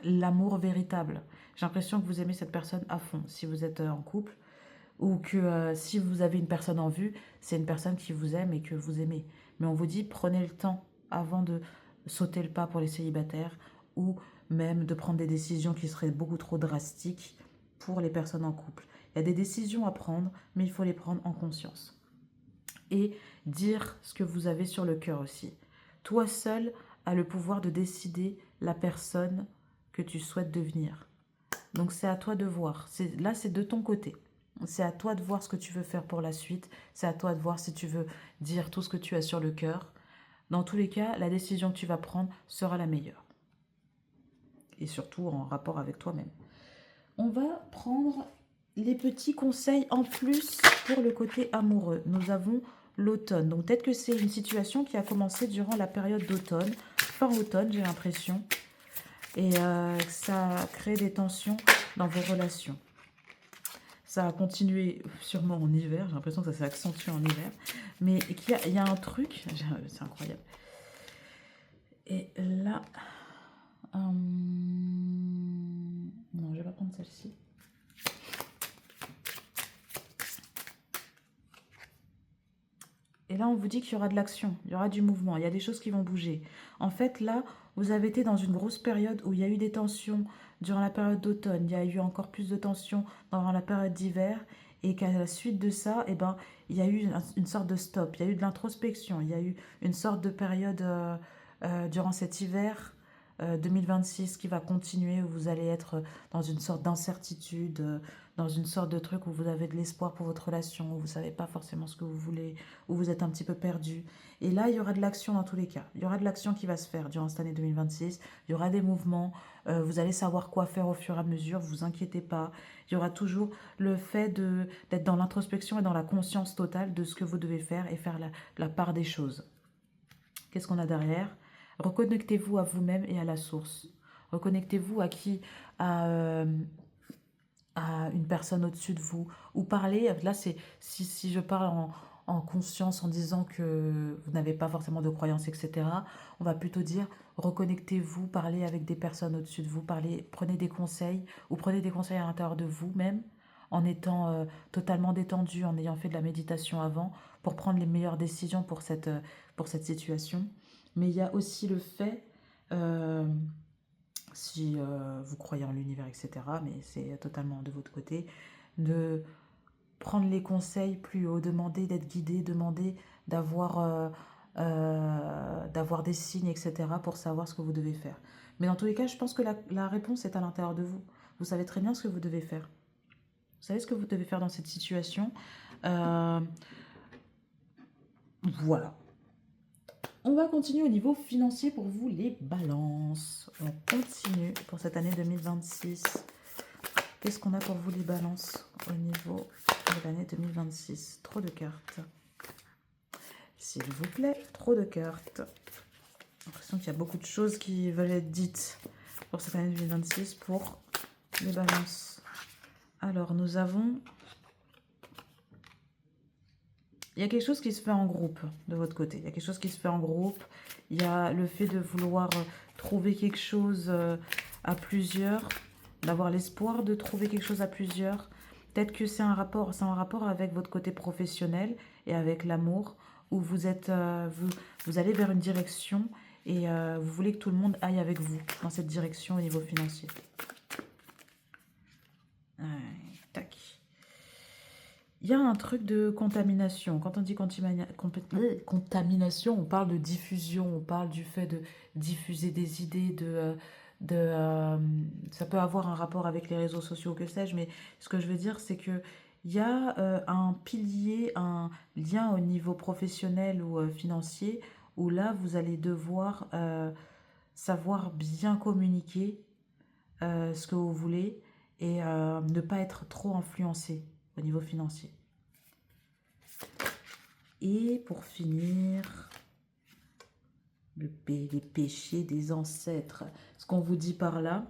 l'amour véritable. J'ai l'impression que vous aimez cette personne à fond, si vous êtes en couple, ou que si vous avez une personne en vue, c'est une personne qui vous aime et que vous aimez. Mais on vous dit, prenez le temps avant de sauter le pas pour les célibataires ou même de prendre des décisions qui seraient beaucoup trop drastiques pour les personnes en couple. Il y a des décisions à prendre, mais il faut les prendre en conscience. Et dire ce que vous avez sur le cœur aussi. Toi seul as le pouvoir de décider la personne que tu souhaites devenir. Donc c'est à toi de voir. Là, c'est de ton côté. C'est à toi de voir ce que tu veux faire pour la suite. C'est à toi de voir si tu veux dire tout ce que tu as sur le cœur. Dans tous les cas, la décision que tu vas prendre sera la meilleure. Et surtout en rapport avec toi-même. On va prendre les petits conseils en plus pour le côté amoureux. Nous avons l'automne. Donc peut-être que c'est une situation qui a commencé durant la période d'automne. Fin automne, j'ai l'impression. Et ça crée des tensions dans vos relations. ça va continuer sûrement en hiver. J'ai l'impression que ça s'est accentué en hiver. Mais il y a un truc, c'est incroyable. Et là, non, je vais pas prendre celle-ci. Et là, on vous dit qu'il y aura de l'action, il y aura du mouvement, il y a des choses qui vont bouger. En fait, là, vous avez été dans une grosse période où il y a eu des tensions durant la période d'automne, il y a eu encore plus de tensions durant la période d'hiver, et qu'à la suite de ça, eh ben, il y a eu une sorte de stop, il y a eu de l'introspection, il y a eu une sorte de période durant cet hiver 2026 qui va continuer, où vous allez être dans une sorte d'incertitude, dans une sorte de truc où vous avez de l'espoir pour votre relation, où vous ne savez pas forcément ce que vous voulez, où vous êtes un petit peu perdu. Et là, il y aura de l'action dans tous les cas. Il y aura de l'action qui va se faire durant cette année 2026. Il y aura des mouvements. Vous allez savoir quoi faire au fur et à mesure. Vous inquiétez pas. Il y aura toujours le fait d'être dans l'introspection et dans la conscience totale de ce que vous devez faire et faire la part des choses. Qu'est-ce qu'on a derrière? Reconnectez-vous à vous-même et à la source. Reconnectez-vous à qui? À une personne au-dessus de vous. Ou parler, là, c'est si je parle en conscience en disant que vous n'avez pas forcément de croyances, etc., on va plutôt dire reconnectez-vous, parlez avec des personnes au-dessus de vous, parlez, prenez des conseils ou prenez des conseils à l'intérieur de vous-même en étant totalement détendu, en ayant fait de la méditation avant pour prendre les meilleures décisions pour cette situation. Mais il y a aussi le fait, si vous croyez en l'univers, etc., mais c'est totalement de votre côté, de prendre les conseils plus haut, demander d'être guidé, demander d'avoir des signes, etc., pour savoir ce que vous devez faire. Mais dans tous les cas, je pense que la réponse est à l'intérieur de vous. Vous savez très bien ce que vous devez faire. Vous savez ce que vous devez faire dans cette situation. Voilà. On va continuer au niveau financier pour vous, les balances. On continue pour cette année 2026. Qu'est-ce qu'on a pour vous, les balances, au niveau de l'année 2026? Trop de cartes. S'il vous plaît, trop de cartes. J'ai l'impression qu'il y a beaucoup de choses qui veulent être dites pour cette année 2026 pour les balances. Alors, nous avons... Il y a quelque chose qui se fait en groupe de votre côté. Il y a quelque chose qui se fait en groupe. Il y a le fait de vouloir trouver quelque chose à plusieurs, d'avoir l'espoir de trouver quelque chose à plusieurs. Peut-être que c'est en rapport avec votre côté professionnel et avec l'amour, où vous allez vers une direction et vous voulez que tout le monde aille avec vous dans cette direction au niveau financier. Tac. Il y a un truc de contamination. Quand on dit contamination, on parle de diffusion, on parle du fait de diffuser des idées, ça peut avoir un rapport avec les réseaux sociaux, que sais-je, mais ce que je veux dire, c'est que il y a un pilier, un lien au niveau professionnel ou financier, où là, vous allez devoir savoir bien communiquer ce que vous voulez et ne pas être trop influencé au niveau financier. Et pour finir, les péchés des ancêtres. Ce qu'on vous dit par là,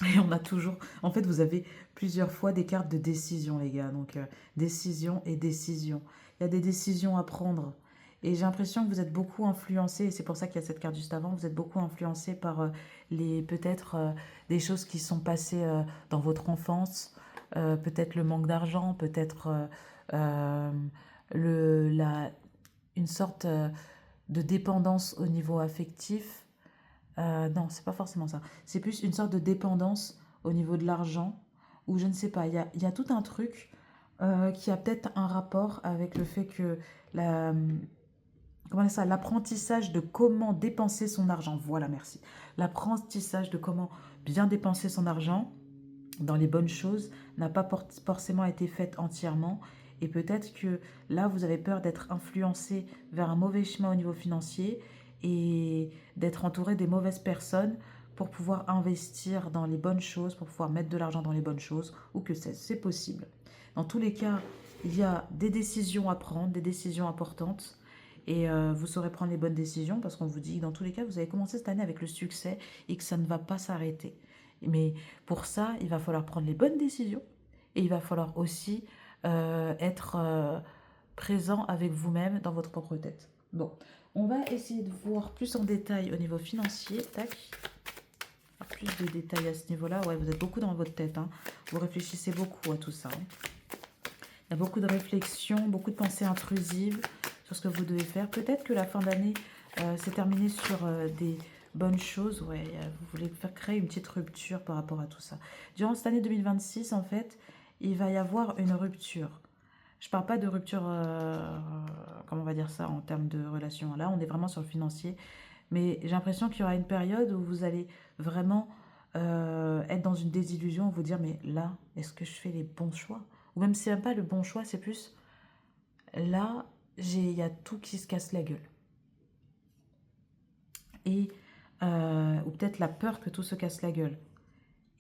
et on a toujours... En fait, vous avez plusieurs fois des cartes de décision, les gars. Donc, décision et décision. Il y a des décisions à prendre. Et j'ai l'impression que vous êtes beaucoup influencé, et c'est pour ça qu'il y a cette carte juste avant, vous êtes beaucoup influencé par peut-être des choses qui sont passées dans votre enfance, peut-être le manque d'argent, peut-être une sorte de dépendance au niveau affectif. Non, c'est pas forcément ça. C'est plus une sorte de dépendance au niveau de l'argent, ou je ne sais pas, il y a tout un truc qui a peut-être un rapport avec le fait que l'apprentissage de comment dépenser son argent. Voilà, merci. L'apprentissage de comment bien dépenser son argent dans les bonnes choses n'a pas forcément été fait entièrement. Et peut-être que là, vous avez peur d'être influencé vers un mauvais chemin au niveau financier et d'être entouré des mauvaises personnes pour pouvoir investir dans les bonnes choses, pour pouvoir mettre de l'argent dans les bonnes choses, ou que c'est possible. Dans tous les cas, il y a des décisions à prendre, des décisions importantes, et vous saurez prendre les bonnes décisions parce qu'on vous dit que dans tous les cas, vous avez commencé cette année avec le succès et que ça ne va pas s'arrêter. Mais pour ça, il va falloir prendre les bonnes décisions Et il va falloir aussi être présent avec vous-même dans votre propre tête. Bon, on va essayer de voir plus en détail au niveau financier. Tac. Plus de détails à ce niveau-là. Ouais, vous êtes beaucoup dans votre tête. Hein. Vous réfléchissez beaucoup à tout ça. Hein. Il y a beaucoup de réflexions, beaucoup de pensées intrusives sur ce que vous devez faire. Peut-être que la fin d'année s'est terminée sur des bonnes choses. Ouais, vous voulez faire créer une petite rupture par rapport à tout ça. Durant cette année 2026, en fait, il va y avoir une rupture. Je ne parle pas de rupture, comment on va dire ça, en termes de relation. Là, on est vraiment sur le financier. Mais j'ai l'impression qu'il y aura une période où vous allez vraiment être dans une désillusion, vous dire, mais là, est-ce que je fais les bons choix? Ou même si c'est même pas le bon choix, c'est plus, là, il y a tout qui se casse la gueule. Et, ou peut-être la peur que tout se casse la gueule.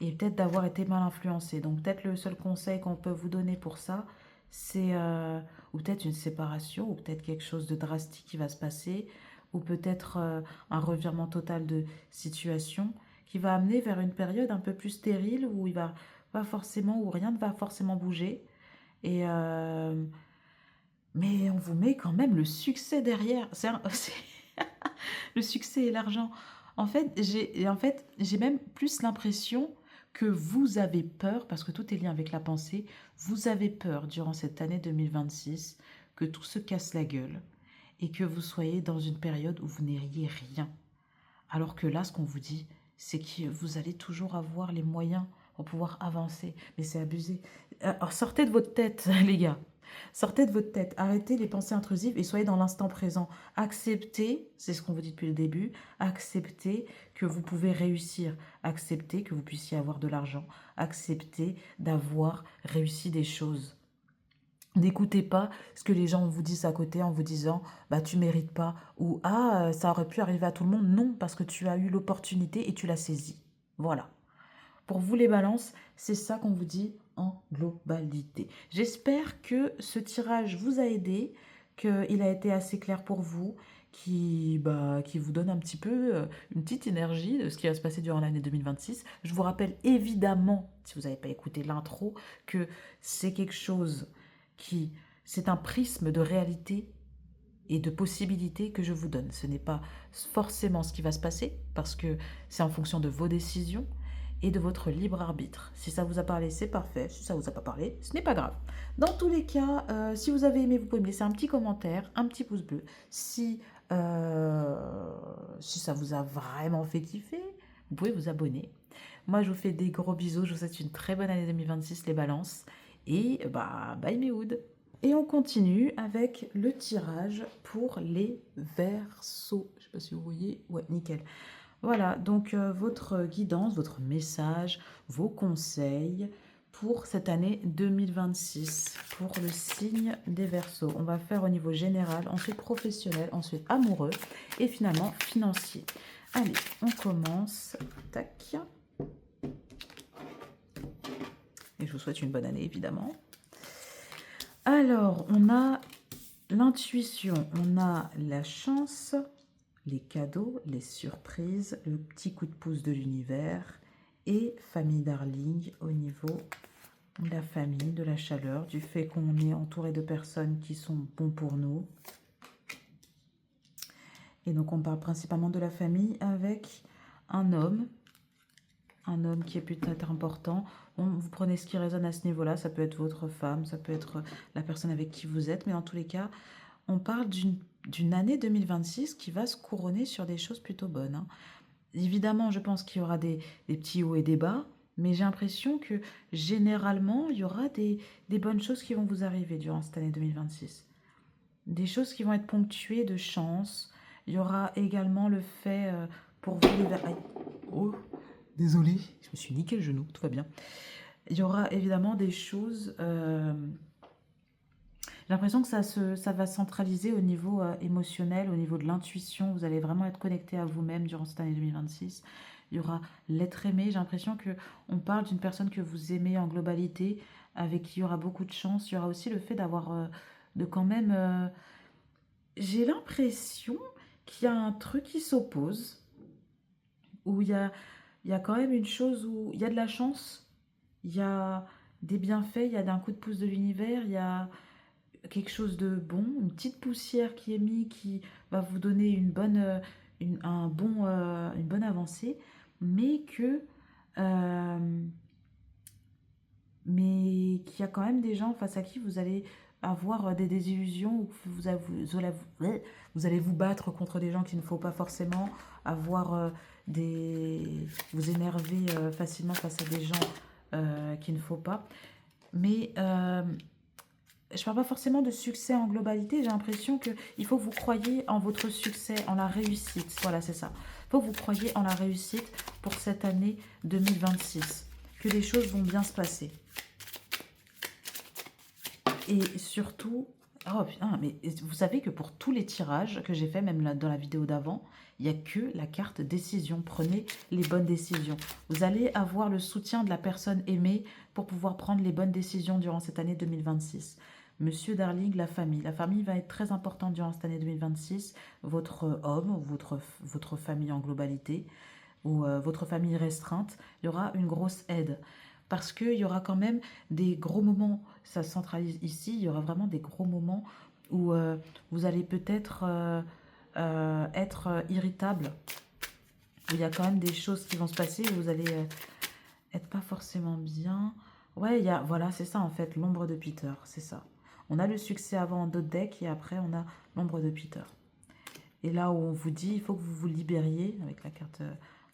Et peut-être d'avoir été mal influencé. Donc peut-être le seul conseil qu'on peut vous donner pour ça, c'est ou peut-être une séparation, ou peut-être quelque chose de drastique qui va se passer, ou peut-être un revirement total de situation qui va amener vers une période un peu plus stérile où il va pas forcément, où rien ne va forcément bouger. Et mais on vous met quand même le succès derrière. Le succès et l'argent. En fait, j'ai même plus l'impression que vous avez peur, parce que tout est lié avec la pensée, vous avez peur durant cette année 2026 que tout se casse la gueule et que vous soyez dans une période où vous n'ayez rien. Alors que là, ce qu'on vous dit, c'est que vous allez toujours avoir les moyens pour pouvoir avancer. Mais c'est abusé. Alors, sortez de votre tête, les gars. Sortez de votre tête, arrêtez les pensées intrusives et soyez dans l'instant présent. Acceptez, c'est ce qu'on vous dit depuis le début, acceptez que vous pouvez réussir, acceptez que vous puissiez avoir de l'argent, acceptez d'avoir réussi des choses. N'écoutez pas ce que les gens vous disent à côté en vous disant bah tu mérites pas ou ah ça aurait pu arriver à tout le monde. Non, parce que tu as eu l'opportunité et tu l'as saisie. Voilà. Pour vous les balances, c'est ça qu'on vous dit en globalité. J'espère que ce tirage vous a aidé, qu'il a été assez clair pour vous, qui vous donne un petit peu une petite énergie de ce qui va se passer durant l'année 2026. Je vous rappelle évidemment, si vous n'avez pas écouté l'intro, que c'est quelque chose c'est un prisme de réalité et de possibilités que je vous donne. Ce n'est pas forcément ce qui va se passer, parce que c'est en fonction de vos décisions et de votre libre arbitre. Si ça vous a parlé, c'est parfait. Si ça vous a pas parlé, ce n'est pas grave. Dans tous les cas, si vous avez aimé, vous pouvez me laisser un petit commentaire, un petit pouce bleu. Si ça vous a vraiment fait kiffer, vous pouvez vous abonner. Moi, je vous fais des gros bisous. Je vous souhaite une très bonne année 2026, les balances. Et bah, bye mes hoods. Et on continue avec le tirage pour les Verseaux. Je ne sais pas si vous voyez. Ouais, nickel. Voilà, donc votre guidance, votre message, vos conseils pour cette année 2026, pour le signe des Verseaux. On va faire au niveau général, ensuite professionnel, ensuite amoureux et finalement financier. Allez, on commence. Tac. Et je vous souhaite une bonne année, évidemment. Alors, on a l'intuition, on a la chance, les cadeaux, les surprises, le petit coup de pouce de l'univers et famille darling au niveau de la famille, de la chaleur, du fait qu'on est entouré de personnes qui sont bons pour nous. Et donc, on parle principalement de la famille avec un homme qui est peut-être important. Bon, vous prenez ce qui résonne à ce niveau-là. Ça peut être votre femme, ça peut être la personne avec qui vous êtes. Mais en tous les cas, on parle d'une année 2026 qui va se couronner sur des choses plutôt bonnes. Hein. Évidemment, je pense qu'il y aura des petits hauts et des bas. Mais j'ai l'impression que généralement, il y aura des bonnes choses qui vont vous arriver durant cette année 2026. Des choses qui vont être ponctuées de chance. Il y aura également le fait pour vous les... Oh, désolé, je me suis niqué le genou, tout va bien. Il y aura évidemment des choses... J'ai l'impression que ça va centraliser au niveau émotionnel, au niveau de l'intuition. Vous allez vraiment être connecté à vous-même durant cette année 2026. Il y aura l'être aimé. J'ai l'impression qu'on parle d'une personne que vous aimez en globalité, avec qui il y aura beaucoup de chance. Il y aura aussi le fait d'avoir... de quand même... j'ai l'impression qu'il y a un truc qui s'oppose, où il y a quand même une chose où il y a de la chance, il y a des bienfaits, il y a d'un coup de pouce de l'univers, il y a quelque chose de bon, une petite poussière qui est mise qui va vous donner une bonne, une bonne avancée, mais que mais qu'il y a quand même des gens face à qui vous allez avoir des désillusions, ou que vous allez vous battre contre des gens qu'il ne faut pas forcément, avoir vous énerver facilement face à des gens qu'il ne faut pas. Mais je parle pas forcément de succès en globalité, j'ai l'impression qu'il faut que vous croyiez en votre succès, en la réussite. Voilà, c'est ça. Il faut que vous croyiez en la réussite pour cette année 2026, que les choses vont bien se passer. Et surtout, oh putain, mais vous savez que pour tous les tirages que j'ai fait, même là, dans la vidéo d'avant, il n'y a que la carte décision. Prenez les bonnes décisions. Vous allez avoir le soutien de la personne aimée pour pouvoir prendre les bonnes décisions durant cette année 2026. Monsieur Darling, la famille. La famille va être très importante durant cette année 2026. Votre homme, votre famille en globalité, ou votre famille restreinte, il y aura une grosse aide. Parce qu'il y aura quand même des gros moments, ça se centralise ici, il y aura vraiment des gros moments où vous allez peut-être être irritable. Il y a quand même des choses qui vont se passer où vous allez être pas forcément bien. Ouais, voilà, c'est ça en fait, l'ombre de Peter, c'est ça. On a le succès avant en d'autres decks et après on a l'ombre de Peter. Et là où on vous dit, il faut que vous vous libériez, avec la carte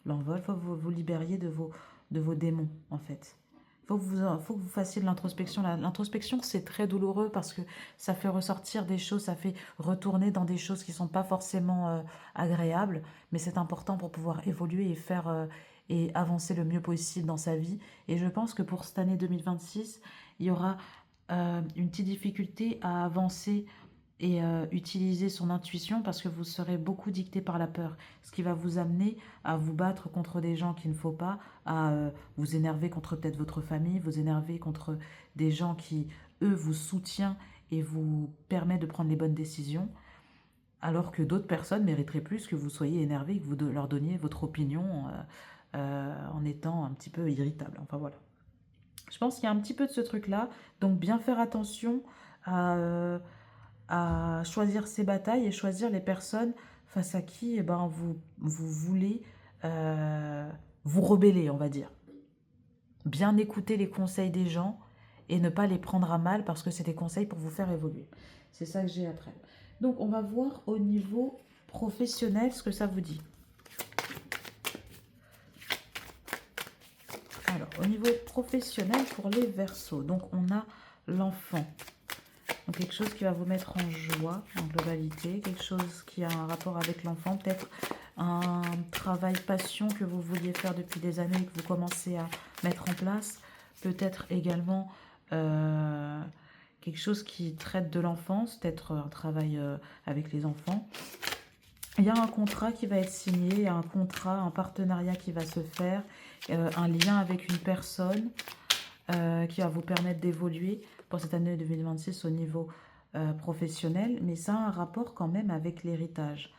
l'envol, il faut que vous vous libériez de vos démons, en fait. Il faut que vous fassiez de l'introspection. L'introspection, c'est très douloureux parce que ça fait ressortir des choses, ça fait retourner dans des choses qui ne sont pas forcément agréables, mais c'est important pour pouvoir évoluer et faire et avancer le mieux possible dans sa vie. Et je pense que pour cette année 2026, il y aura une petite difficulté à avancer et utiliser son intuition parce que vous serez beaucoup dicté par la peur, ce qui va vous amener à vous battre contre des gens qu'il ne faut pas, à vous énerver contre peut-être votre famille, vous énerver contre des gens qui, eux, vous soutiennent et vous permettent de prendre les bonnes décisions, alors que d'autres personnes mériteraient plus que vous soyez énervé et que vous leur donniez votre opinion en étant un petit peu irritable. Enfin voilà. Je pense qu'il y a un petit peu de ce truc-là, donc bien faire attention à choisir ses batailles et choisir les personnes face à qui vous voulez vous rebeller, on va dire. Bien écouter les conseils des gens et ne pas les prendre à mal parce que c'est des conseils pour vous faire évoluer. C'est ça que j'ai après. Donc on va voir au niveau professionnel ce que ça vous dit. Alors, au niveau professionnel pour les Verseaux, donc on a l'enfant. Donc quelque chose qui va vous mettre en joie en globalité, quelque chose qui a un rapport avec l'enfant, peut-être un travail passion que vous vouliez faire depuis des années et que vous commencez à mettre en place, peut-être également quelque chose qui traite de l'enfance, peut-être un travail avec les enfants. Il y a un contrat qui va être signé, un contrat, un partenariat qui va se faire, un lien avec une personne qui va vous permettre d'évoluer pour cette année 2026 au niveau professionnel, mais ça a un rapport quand même avec l'héritage.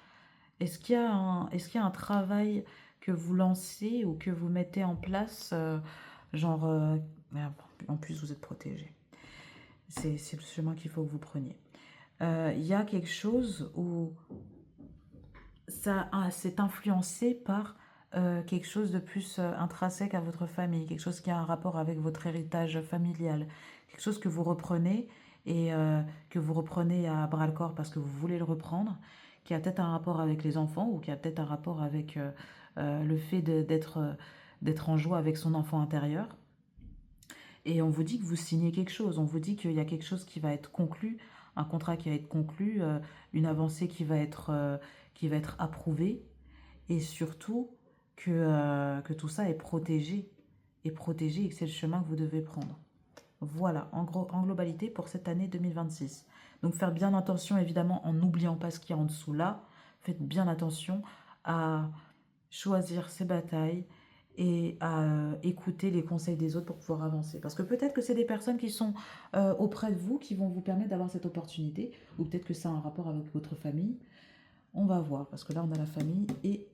Est-ce qu'il y a un travail que vous lancez ou que vous mettez en place, genre, en plus vous êtes protégé. C'est le chemin qu'il faut que vous preniez. Il y a quelque chose où c'est influencé par quelque chose de plus intrinsèque à votre famille, quelque chose qui a un rapport avec votre héritage familial, quelque chose que vous reprenez et que vous reprenez à bras-le-corps parce que vous voulez le reprendre, qui a peut-être un rapport avec les enfants ou qui a peut-être un rapport avec le fait d'être en joie avec son enfant intérieur. Et on vous dit que vous signez quelque chose, on vous dit qu'il y a quelque chose qui va être conclu, un contrat qui va être conclu, une avancée qui va être approuvée, et surtout que tout ça est protégé, et que c'est le chemin que vous devez prendre. Voilà, en globalité pour cette année 2026. Donc faire bien attention, évidemment, en n'oubliant pas ce qu'il y a en dessous là. Faites bien attention à choisir ses batailles et à écouter les conseils des autres pour pouvoir avancer. Parce que peut-être que c'est des personnes qui sont auprès de vous qui vont vous permettre d'avoir cette opportunité, ou peut-être que ça a un rapport avec votre famille. On va voir, parce que là on a la famille et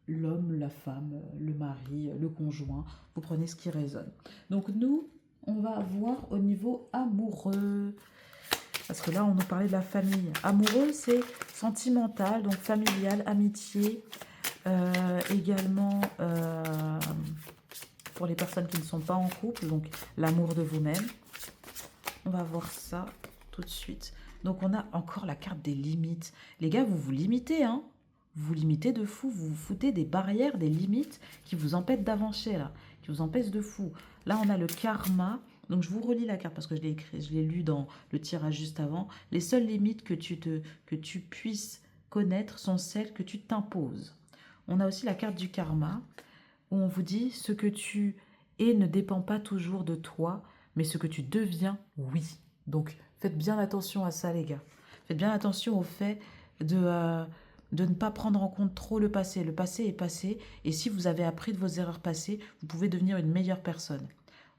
l'homme, la femme, le mari, le conjoint. Vous prenez ce qui résonne. Donc nous, on va voir au niveau amoureux. Parce que là, on nous parlait de la famille. Amoureux, c'est sentimental, donc familial, amitié. Également, pour les personnes qui ne sont pas en couple, donc l'amour de vous-même. On va voir ça tout de suite. Donc, on a encore la carte des limites. Les gars, vous vous limitez, hein. Vous vous limitez de fou. Vous vous foutez des barrières, des limites qui vous empêchent d'avancer, là. Qui vous empêchent de fou. Là, on a le karma. Donc, je vous relis la carte parce que je l'ai écrit, je l'ai lu dans le tirage juste avant. Les seules limites que tu puisses connaître sont celles que tu t'imposes. On a aussi la carte du karma où on vous dit ce que tu es ne dépend pas toujours de toi, mais ce que tu deviens, oui. Donc, faites bien attention à ça, les gars. Faites bien attention au fait de ne pas prendre en compte trop le passé. Le passé est passé, et si vous avez appris de vos erreurs passées, vous pouvez devenir une meilleure personne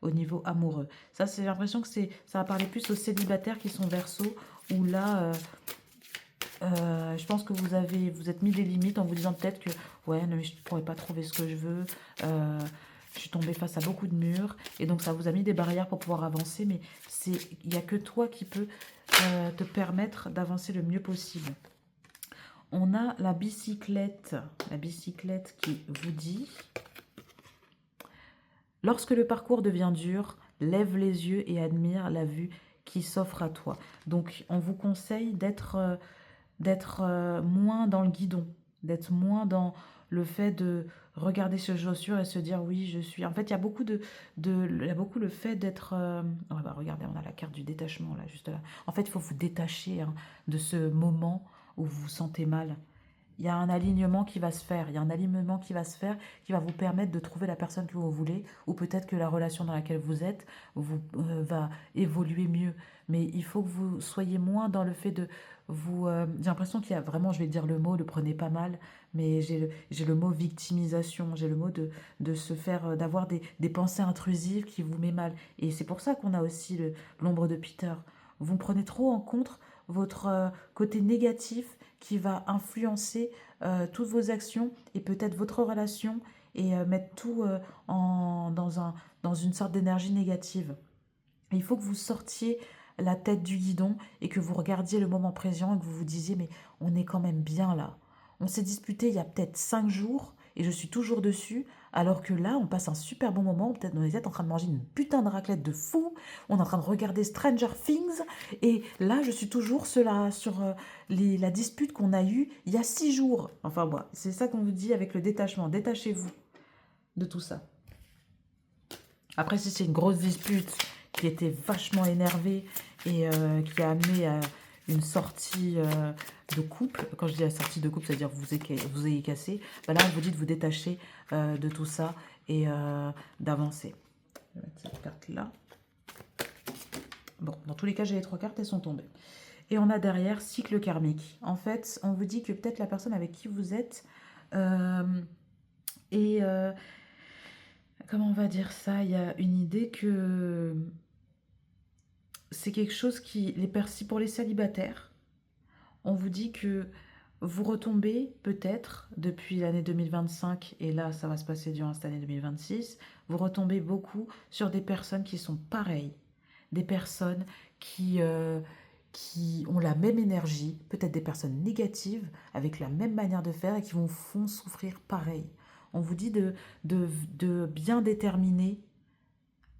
au niveau amoureux. Ça, c'est l'impression que ça va parler plus aux célibataires qui sont verso, où là, je pense que vous êtes mis des limites en vous disant peut-être que ouais, mais je ne pourrais pas trouver ce que je veux. Je suis tombée face à beaucoup de murs et donc ça vous a mis des barrières pour pouvoir avancer. Mais il n'y a que toi qui peux te permettre d'avancer le mieux possible. On a la bicyclette qui vous dit: lorsque le parcours devient dur, lève les yeux et admire la vue qui s'offre à toi. Donc on vous conseille d'être moins dans le guidon, d'être moins dans le fait de regarder ses chaussures et se dire oui, je suis. En fait, il y a beaucoup il y a beaucoup le fait d'être. Regardez, on a la carte du détachement là, juste là. En fait, il faut vous détacher, hein, de ce moment où vous vous sentez mal. Il y a un alignement qui va se faire, il y a un alignement qui va se faire qui va vous permettre de trouver la personne que vous voulez, ou peut-être que la relation dans laquelle vous êtes va évoluer mieux. Mais il faut que vous soyez moins dans le fait de vous... j'ai l'impression qu'il y a vraiment, je vais dire le mot, le prenez pas mal, mais j'ai le mot victimisation, j'ai le mot de se faire, d'avoir des pensées intrusives qui vous met mal. Et c'est pour ça qu'on a aussi l'ombre de Peter. Vous prenez trop en compte votre côté négatif qui va influencer toutes vos actions et peut-être votre relation et mettre tout dans une sorte d'énergie négative. Et il faut que vous sortiez la tête du guidon et que vous regardiez le moment présent et que vous vous disiez mais on est quand même bien là. On s'est disputé il y a peut-être 5 jours et je suis toujours dessus, alors que là, on passe un super bon moment. Peut-être on est en train de manger une putain de raclette de fou. On est en train de regarder Stranger Things. Et là, je suis toujours sur la dispute qu'on a eue il y a 6 jours. Enfin, bon, c'est ça qu'on vous dit avec le détachement. Détachez-vous de tout ça. Après, si c'est une grosse dispute qui était vachement énervée et qui a amené à une sortie de couple, quand je dis la sortie de couple, c'est-à-dire que vous ayez cassé, ben là, on vous dit de vous détacher de tout ça et d'avancer. Je vais mettre cette carte-là. Bon, dans tous les cas, j'ai les 3 cartes, elles sont tombées. Et on a derrière cycle karmique. En fait, on vous dit que peut-être la personne avec qui vous êtes comment on va dire ça? Il y a une idée que c'est quelque chose qui pour les célibataires, on vous dit que vous retombez peut-être depuis l'année 2025, et là ça va se passer durant cette année 2026, vous retombez beaucoup sur des personnes qui sont pareilles, des personnes qui ont la même énergie, peut-être des personnes négatives avec la même manière de faire et qui vous font souffrir pareil. On vous dit de bien déterminer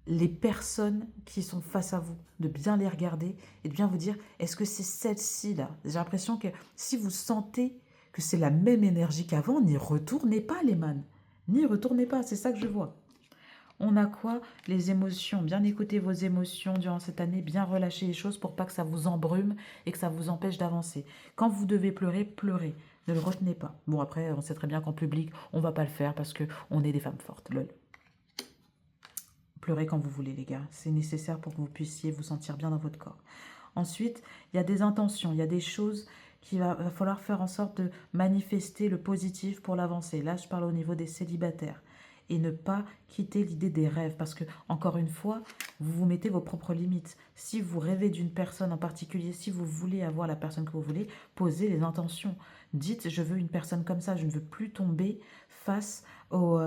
les personnes qui sont face à vous, de bien les regarder et de bien vous dire, est-ce que c'est celle-ci là? J'ai l'impression que si vous sentez que c'est la même énergie qu'avant, n'y retournez pas les man. N'y retournez pas, c'est ça que je vois. On a quoi? Les émotions. Bien écouter vos émotions durant cette année, bien relâcher les choses pour pas que ça vous embrume et que ça vous empêche d'avancer. Quand vous devez pleurer, pleurez. Ne le retenez pas. Bon, après, on sait très bien qu'en public, on va pas le faire parce qu'on est des femmes fortes. Lol. Pleurez quand vous voulez, les gars. C'est nécessaire pour que vous puissiez vous sentir bien dans votre corps. Ensuite, il y a des intentions, il y a des choses qu'il va falloir faire en sorte de manifester le positif pour l'avancer. Là, je parle au niveau des célibataires. Et ne pas quitter l'idée des rêves. Parce que, encore une fois, vous vous mettez vos propres limites. Si vous rêvez d'une personne en particulier, si vous voulez avoir la personne que vous voulez, posez les intentions. Dites, je veux une personne comme ça. Je ne veux plus tomber face au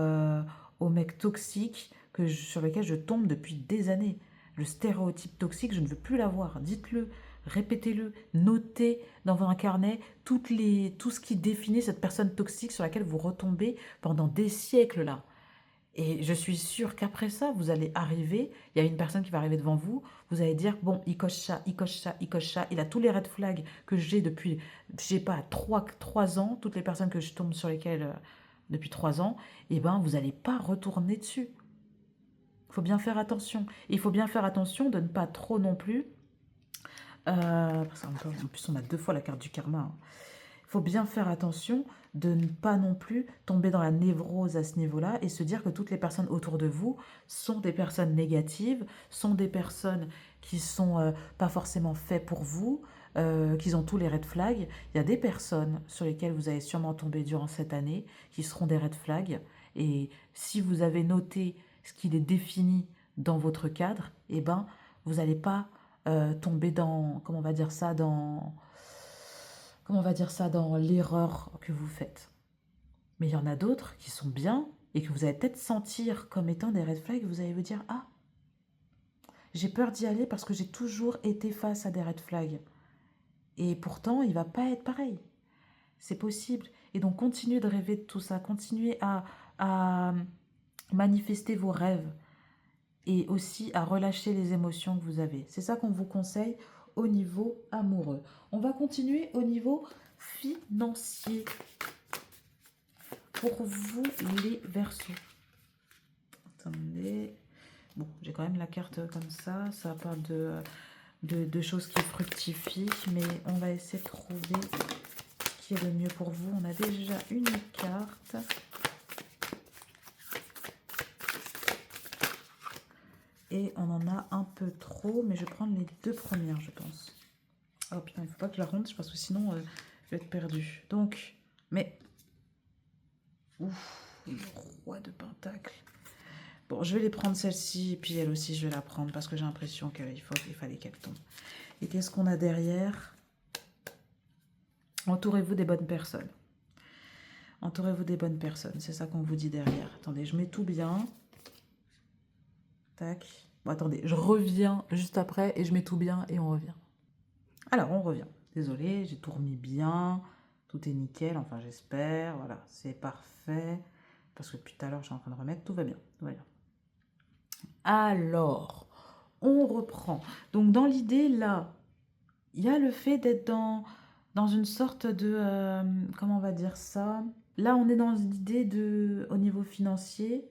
mec toxique sur lequel je tombe depuis des années. Le stéréotype toxique, je ne veux plus l'avoir. Dites-le, répétez-le, notez dans un carnet tout ce qui définit cette personne toxique sur laquelle vous retombez pendant des siècles là. Et je suis sûre qu'après ça, vous allez arriver, il y a une personne qui va arriver devant vous, vous allez dire, bon, il coche ça, il coche ça, il coche ça, il a tous les red flags que j'ai depuis, je sais pas, 3 ans, toutes les personnes que je tombe sur lesquelles depuis 3 ans, et ben vous n'allez pas retourner dessus. Il faut bien faire attention. Et il faut bien faire attention de ne pas trop non plus, parce qu'en plus on a 2 fois la carte du karma, hein. Il faut bien faire attention de ne pas non plus tomber dans la névrose à ce niveau-là et se dire que toutes les personnes autour de vous sont des personnes négatives, sont des personnes qui sont pas forcément faites pour vous, qui ont tous les red flags. Il y a des personnes sur lesquelles vous allez sûrement tomber durant cette année qui seront des red flags. Et si vous avez noté ce qui les définit dans votre cadre, eh ben, vous n'allez pas tomber dans, comment on va dire ça, dans l'erreur que vous faites. Mais il y en a d'autres qui sont bien et que vous allez peut-être sentir comme étant des red flags. Vous allez vous dire, ah, j'ai peur d'y aller parce que j'ai toujours été face à des red flags. Et pourtant, il ne va pas être pareil. C'est possible. Et donc, continuez de rêver de tout ça. Continuez à manifester vos rêves et aussi à relâcher les émotions que vous avez. C'est ça qu'on vous conseille au niveau amoureux. On va continuer au niveau financier pour vous les Verseaux. Attendez. Bon, j'ai quand même la carte comme ça. Ça parle de choses qui fructifient, mais on va essayer de trouver ce qui est le mieux pour vous. On a déjà une carte. Et on en a un peu trop, mais je vais prendre les 2 premières, je pense. Oh putain, il ne faut pas que je la ronde, parce que sinon, je vais être perdue. Donc, mais... Ouf, le roi de Pentacle. Bon, je vais les prendre celle-ci, et puis elle aussi, je vais la prendre, parce que j'ai l'impression qu'il fallait qu'elle tombe. Et qu'est-ce qu'on a derrière? Entourez-vous des bonnes personnes. Entourez-vous des bonnes personnes, c'est ça qu'on vous dit derrière. Attendez, je mets tout bien. Tac. Bon, attendez, je reviens juste après et je mets tout bien et on revient. Alors, on revient. Désolée, j'ai tout remis bien. Tout est nickel, enfin j'espère. Voilà, c'est parfait. Parce que depuis tout à l'heure, je suis en train de remettre. Tout va bien, tout va bien. Alors, on reprend. Donc, dans l'idée, là, il y a le fait d'être dans une sorte de... comment on va dire ça? Là, on est dans l'idée au niveau financier...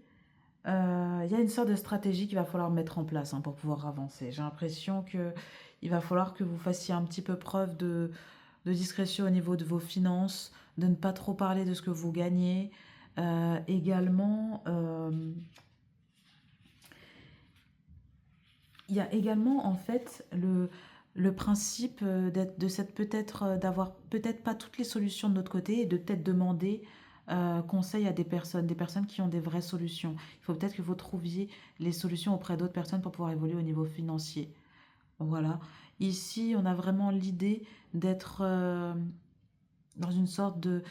Il y a une sorte de stratégie qu'il va falloir mettre en place pour pouvoir avancer. J'ai l'impression qu'il va falloir que vous fassiez un petit peu preuve de discrétion au niveau de vos finances, de ne pas trop parler de ce que vous gagnez. Également, il y a également en fait le principe d'avoir peut-être pas toutes les solutions de notre côté et de peut-être demander conseil à des personnes qui ont des vraies solutions. Il faut peut-être que vous trouviez les solutions auprès d'autres personnes pour pouvoir évoluer au niveau financier. Voilà. Ici, on a vraiment l'idée d'être dans une sorte de...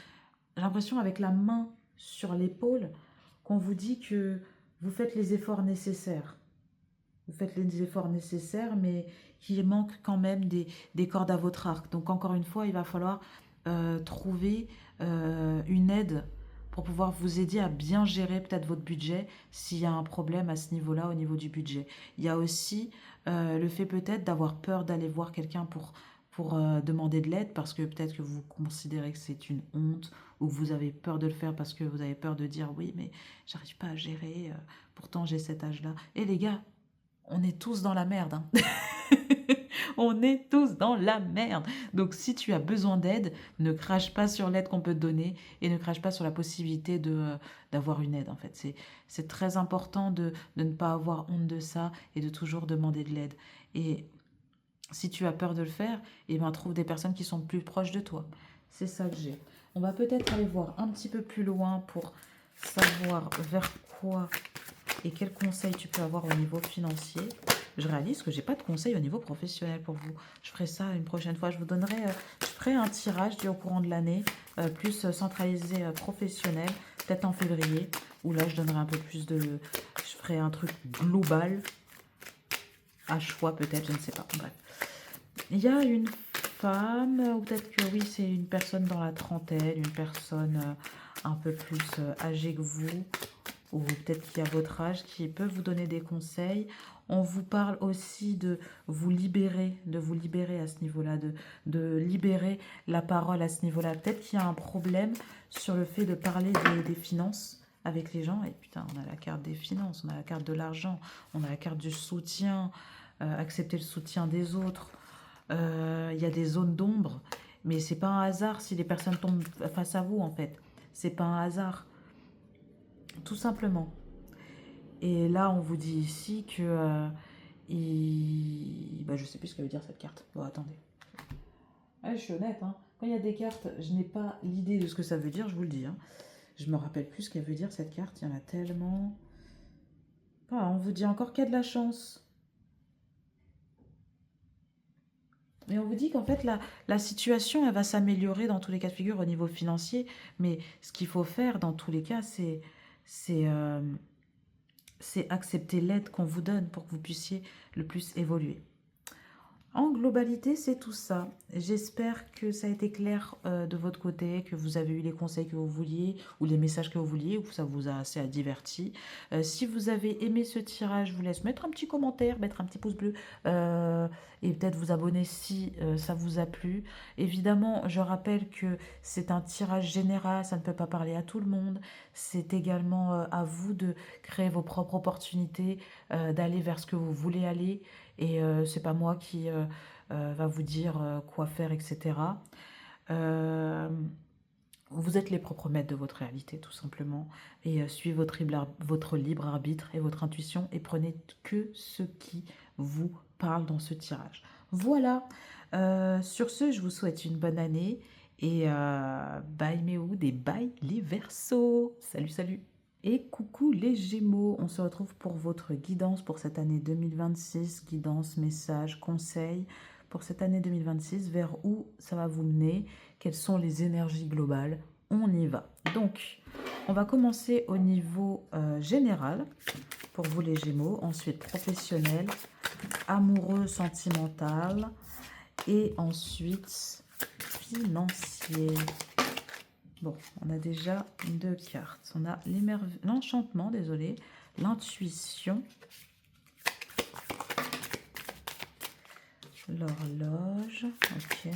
J'ai l'impression avec la main sur l'épaule qu'on vous dit que vous faites les efforts nécessaires. Vous faites les efforts nécessaires, mais qu'il manque quand même des cordes à votre arc. Donc encore une fois, il va falloir trouver une aide pour pouvoir vous aider à bien gérer peut-être votre budget s'il y a un problème à ce niveau-là, au niveau du budget. Il y a aussi le fait peut-être d'avoir peur d'aller voir quelqu'un pour demander de l'aide parce que peut-être que vous considérez que c'est une honte ou que vous avez peur de le faire parce que vous avez peur de dire oui mais j'arrive pas à gérer, pourtant j'ai cet âge-là. Et les gars, on est tous dans la merde, hein. On est tous dans la merde. Donc, si tu as besoin d'aide, ne crache pas sur l'aide qu'on peut te donner et ne crache pas sur la possibilité d'avoir une aide, en fait. C'est très important de ne pas avoir honte de ça et de toujours demander de l'aide. Et si tu as peur de le faire, eh ben, trouve des personnes qui sont plus proches de toi. C'est ça que j'ai. On va peut-être aller voir un petit peu plus loin pour savoir vers quoi et quels conseils tu peux avoir au niveau financier. Je réalise que j'ai pas de conseils au niveau professionnel pour vous. Je ferai ça une prochaine fois. Je ferai un tirage au courant de l'année, plus centralisé professionnel, peut-être en février, où là je donnerai un peu plus je ferai un truc global. à choix peut-être, je ne sais pas. Bref. Il y a une femme, ou peut-être que oui, c'est une personne dans la trentaine, une personne un peu plus âgée que vous, ou peut-être qui a votre âge, qui peut vous donner des conseils. On vous parle aussi de vous libérer, à ce niveau-là, de libérer la parole à ce niveau-là. Peut-être qu'il y a un problème sur le fait de parler des finances avec les gens. Et putain, on a la carte des finances, on a la carte de l'argent, on a la carte du soutien, accepter le soutien des autres. Il y a des zones d'ombre, mais c'est pas un hasard si les personnes tombent face à vous, en fait. C'est pas un hasard, tout simplement. Et là, on vous dit ici que bah, je sais plus ce que veut dire cette carte. Bon, attendez. Ah, je suis honnête, hein. Quand il y a des cartes, je n'ai pas l'idée de ce que ça veut dire, je vous le dis, hein. Je me rappelle plus ce qu'elle veut dire cette carte, il y en a tellement. Ah, on vous dit encore qu'il y a de la chance. Mais on vous dit qu'en fait, la situation, elle va s'améliorer dans tous les cas de figure au niveau financier. Mais ce qu'il faut faire dans tous les cas, c'est, euh, c'est accepter l'aide qu'on vous donne pour que vous puissiez le plus évoluer. En globalité, c'est tout ça. J'espère que ça a été clair de votre côté, que vous avez eu les conseils que vous vouliez ou les messages que vous vouliez, ou que ça vous a assez diverti. Si vous avez aimé ce tirage, je vous laisse mettre un petit commentaire, mettre un petit pouce bleu et peut-être vous abonner si ça vous a plu. Évidemment, je rappelle que c'est un tirage général, ça ne peut pas parler à tout le monde. C'est également à vous de créer vos propres opportunités, d'aller vers ce que vous voulez aller. Et c'est pas moi qui va vous dire quoi faire, etc. Euh, vous êtes les propres maîtres de votre réalité, tout simplement. Et suivez votre libre arbitre et votre intuition et prenez que ce qui vous parle dans ce tirage. Voilà. Sur ce, je vous souhaite une bonne année. Et bye mes Méoud et bye les Verseaux. Salut, salut. Et coucou les Gémeaux, on se retrouve pour votre guidance pour cette année 2026, guidance, message, conseil pour cette année 2026, vers où ça va vous mener, quelles sont les énergies globales, on y va. Donc, on va commencer au niveau général pour vous les Gémeaux, ensuite professionnel, amoureux, sentimental et ensuite financier. Bon, on a déjà 2 cartes. On a l'enchantement, désolé, l'intuition, l'horloge, ok.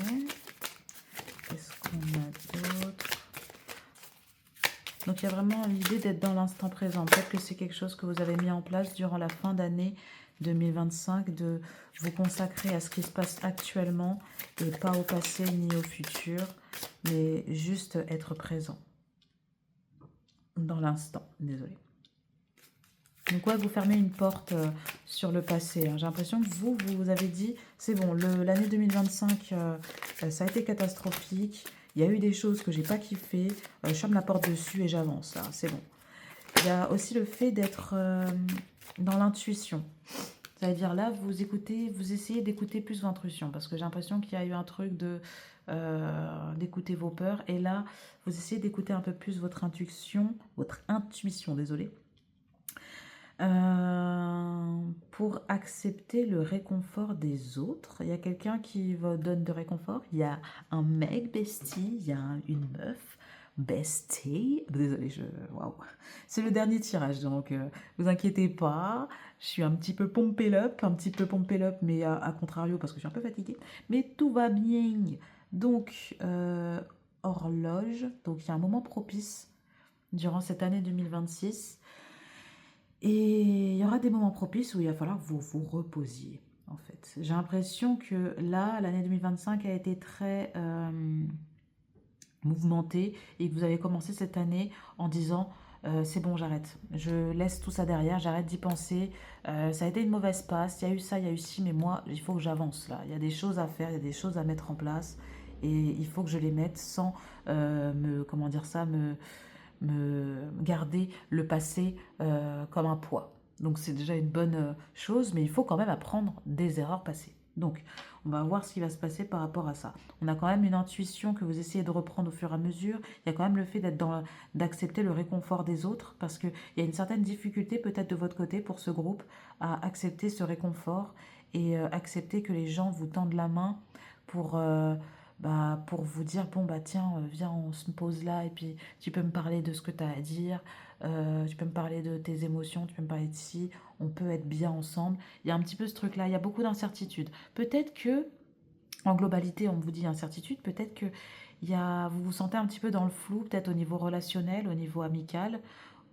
Qu'est-ce qu'on a d'autre? Donc il y a vraiment l'idée d'être dans l'instant présent. Peut-être que c'est quelque chose que vous avez mis en place durant la fin d'année 2025, de vous consacrer à ce qui se passe actuellement et pas au passé ni au futur, mais juste être présent dans l'instant. Désolé. Donc ouais, vous fermez une porte sur le passé. Hein. J'ai l'impression que vous avez dit, c'est bon, l'année 2025, ça a été catastrophique. Il y a eu des choses que j'ai pas kiffé. Je ferme la porte dessus et j'avance. Là, c'est bon. Il y a aussi le fait d'être dans l'intuition. C'est-à-dire là, vous essayez d'écouter plus votre intuition. Parce que j'ai l'impression qu'il y a eu un truc d'écouter vos peurs. Et là, vous essayez d'écouter un peu plus votre intuition, désolé. Pour accepter le réconfort des autres. Il y a quelqu'un qui vous donne de réconfort. Il y a un mec bestie, il y a une meuf bestie. Désolée, waouh. C'est le dernier tirage, donc vous inquiétez pas. Je suis un petit peu pompé up, mais à contrario parce que je suis un peu fatiguée. Mais tout va bien. Donc, horloge. Donc, il y a un moment propice durant cette année 2026. Et il y aura des moments propices où il va falloir que vous vous reposiez, en fait. J'ai l'impression que là, l'année 2025 a été très mouvementée et que vous avez commencé cette année en disant c'est bon, j'arrête. Je laisse tout ça derrière, j'arrête d'y penser. Ça a été une mauvaise passe, il y a eu ça, il y a eu ci, mais moi, il faut que j'avance là. Il y a des choses à faire, il y a des choses à mettre en place et il faut que je les mette sans me garder le passé comme un poids. Donc c'est déjà une bonne chose, mais il faut quand même apprendre des erreurs passées. Donc on va voir ce qui va se passer par rapport à ça. On a quand même une intuition que vous essayez de reprendre au fur et à mesure. Il y a quand même le fait d'accepter le réconfort des autres, parce qu'il y a une certaine difficulté peut-être de votre côté pour ce groupe à accepter ce réconfort et accepter que les gens vous tendent la main pour, pour vous dire, bon, bah tiens, viens, on se pose là, et puis tu peux me parler de ce que tu as à dire, tu peux me parler de tes émotions, tu peux me parler de ci, on peut être bien ensemble. Il y a un petit peu ce truc-là, il y a beaucoup d'incertitudes. Peut-être que, en globalité, on vous dit incertitude, peut-être que vous vous sentez un petit peu dans le flou, peut-être au niveau relationnel, au niveau amical,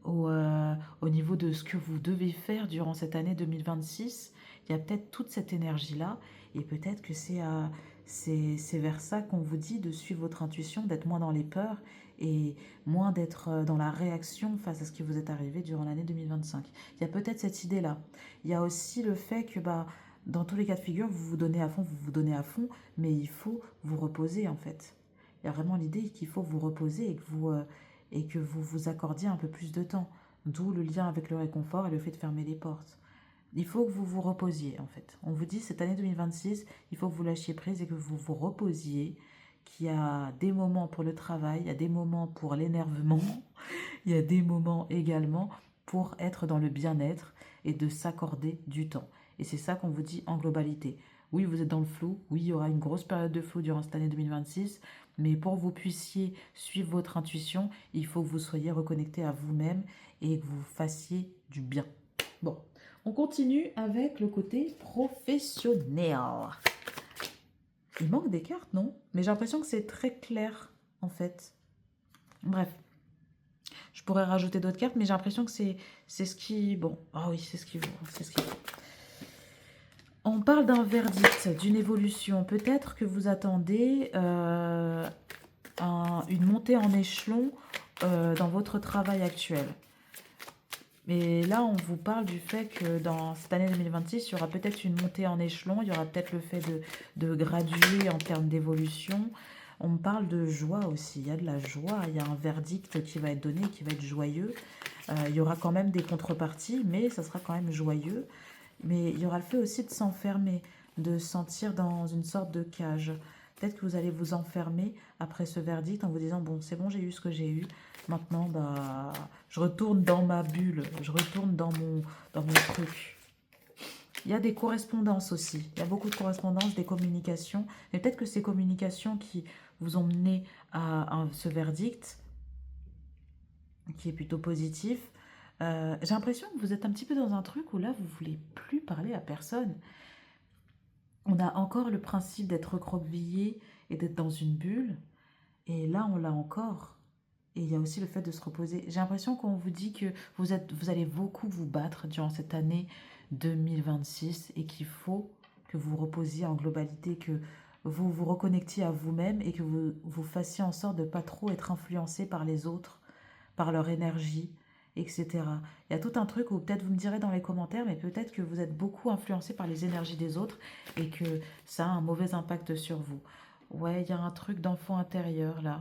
au niveau de ce que vous devez faire durant cette année 2026. Il y a peut-être toute cette énergie-là, et peut-être que c'est vers ça qu'on vous dit de suivre votre intuition, d'être moins dans les peurs et moins d'être dans la réaction face à ce qui vous est arrivé durant l'année 2025. Il y a peut-être cette idée-là. Il y a aussi le fait que dans tous les cas de figure, vous vous donnez à fond, vous vous donnez à fond, mais il faut vous reposer en fait. Il y a vraiment l'idée qu'il faut vous reposer et que vous vous accordiez un peu plus de temps. D'où le lien avec le réconfort et le fait de fermer les portes. Il faut que vous vous reposiez en fait. On vous dit cette année 2026, il faut que vous lâchiez prise et que vous vous reposiez, qu'il y a des moments pour le travail, il y a des moments pour l'énervement, il y a des moments également pour être dans le bien-être et de s'accorder du temps. Et c'est ça qu'on vous dit en globalité. Oui, vous êtes dans le flou, oui, il y aura une grosse période de flou durant cette année 2026, mais pour que vous puissiez suivre votre intuition, il faut que vous soyez reconnecté à vous-même et que vous fassiez du bien. Bon, on continue avec le côté professionnel. Il manque des cartes, non? Mais j'ai l'impression que c'est très clair, en fait. Bref. Je pourrais rajouter d'autres cartes, mais j'ai l'impression que c'est ce qui... Bon, ah oui, c'est ce qu'il faut. C'est ce qu'il faut. On parle d'un verdict, d'une évolution. Peut-être que vous attendez une montée en échelon dans votre travail actuel. Mais là, on vous parle du fait que dans cette année 2026, il y aura peut-être une montée en échelon, il y aura peut-être le fait de graduer en termes d'évolution. On me parle de joie aussi, il y a de la joie, il y a un verdict qui va être donné, qui va être joyeux. Il y aura quand même des contreparties, mais ça sera quand même joyeux. Mais il y aura le fait aussi de s'enfermer, de se sentir dans une sorte de cage. Peut-être que vous allez vous enfermer après ce verdict en vous disant, bon, c'est bon, j'ai eu ce que j'ai eu. Maintenant, je retourne dans ma bulle, je retourne dans mon truc. Il y a des correspondances aussi. Il y a beaucoup de correspondances, des communications. Mais peut-être que ces communications qui vous ont mené à ce verdict, qui est plutôt positif, j'ai l'impression que vous êtes un petit peu dans un truc où là, vous ne voulez plus parler à personne. On a encore le principe d'être recroquevillé et d'être dans une bulle. Et là, on l'a encore. Et il y a aussi le fait de se reposer. J'ai l'impression qu'on vous dit que vous allez beaucoup vous battre durant cette année 2026 et qu'il faut que vous reposiez en globalité, que vous vous reconnectiez à vous-même et que vous fassiez en sorte de ne pas trop être influencé par les autres, par leur énergie, etc. Il y a tout un truc où peut-être vous me direz dans les commentaires, mais peut-être que vous êtes beaucoup influencé par les énergies des autres et que ça a un mauvais impact sur vous. Ouais, il y a un truc d'enfant intérieur là.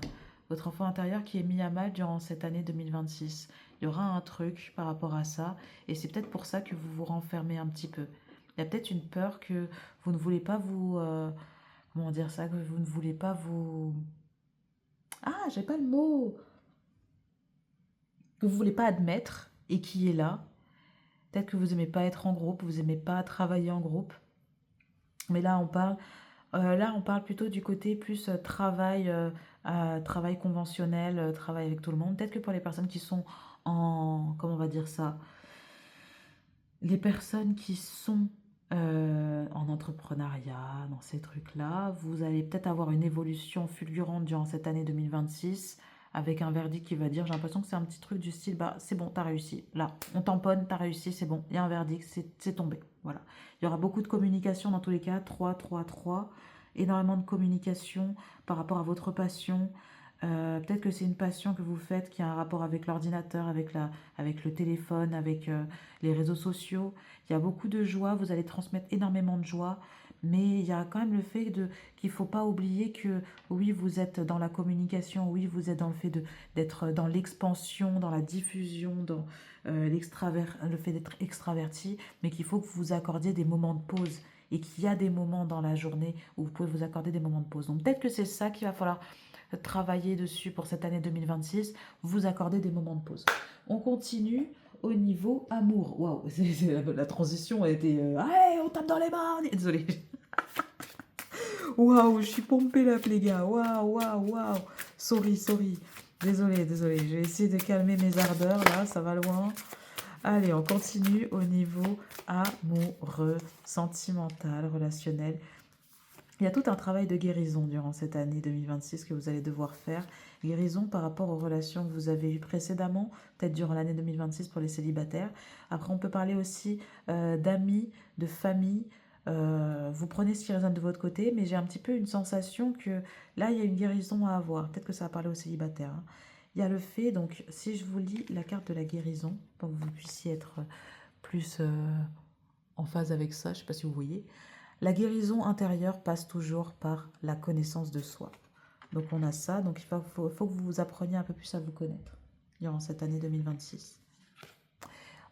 Votre enfant intérieur qui est mis à mal durant cette année 2026. Il y aura un truc par rapport à ça et c'est peut-être pour ça que vous vous renfermez un petit peu. Il y a peut-être une peur que vous ne voulez pas vous... comment dire ça? Que vous ne voulez pas vous... Ah, j'ai pas le mot! Que vous voulez pas admettre et qui est là. Peut-être que vous aimez pas être en groupe, vous aimez pas travailler en groupe. Mais là, on parle plutôt du côté plus travail conventionnel, travail avec tout le monde. Peut-être que pour les personnes qui sont comment on va dire ça, les personnes qui sont en entrepreneuriat, dans ces trucs-là, vous allez peut-être avoir une évolution fulgurante durant cette année 2026 avec un verdict qui va dire, j'ai l'impression que c'est un petit truc du style, c'est bon, t'as réussi. Là, on tamponne, t'as réussi, c'est bon, il y a un verdict, c'est tombé. Voilà. Il y aura beaucoup de communication dans tous les cas, 3, 3, 3, énormément de communication par rapport à votre passion. Peut-être que c'est une passion que vous faites qui a un rapport avec l'ordinateur, avec le téléphone, avec les réseaux sociaux. Il y a beaucoup de joie, vous allez transmettre énormément de joie, mais il y a quand même le fait qu'il ne faut pas oublier que oui, vous êtes dans la communication, oui, vous êtes dans le fait d'être dans l'expansion, dans la diffusion, dans le fait d'être extraverti, mais qu'il faut que vous accordiez des moments de pause et qu'il y a des moments dans la journée où vous pouvez vous accorder des moments de pause. Donc peut-être que c'est ça qu'il va falloir travailler dessus pour cette année 2026, vous accorder des moments de pause. On continue au niveau amour. Waouh, la transition a été... Allez, on tape dans les mains. Désolée. Waouh, je suis pompée là, les gars. Waouh, waouh, waouh. Sorry, sorry. Désolée, désolée. Je vais essayer de calmer mes ardeurs là, ça va loin. Allez, on continue au niveau amoureux, sentimental, relationnel. Il y a tout un travail de guérison durant cette année 2026 que vous allez devoir faire. Guérison par rapport aux relations que vous avez eues précédemment, peut-être durant l'année 2026 pour les célibataires. Après, on peut parler aussi d'amis, de famille. Vous prenez ce qui résonne de votre côté, mais j'ai un petit peu une sensation que là, il y a une guérison à avoir. Peut-être que ça va parler aux célibataires, hein. Il y a le fait, donc si je vous lis la carte de la guérison, pour que vous puissiez être plus en phase avec ça, je ne sais pas si vous voyez. La guérison intérieure passe toujours par la connaissance de soi. Donc on a ça, donc il faut que vous appreniez un peu plus à vous connaître durant cette année 2026.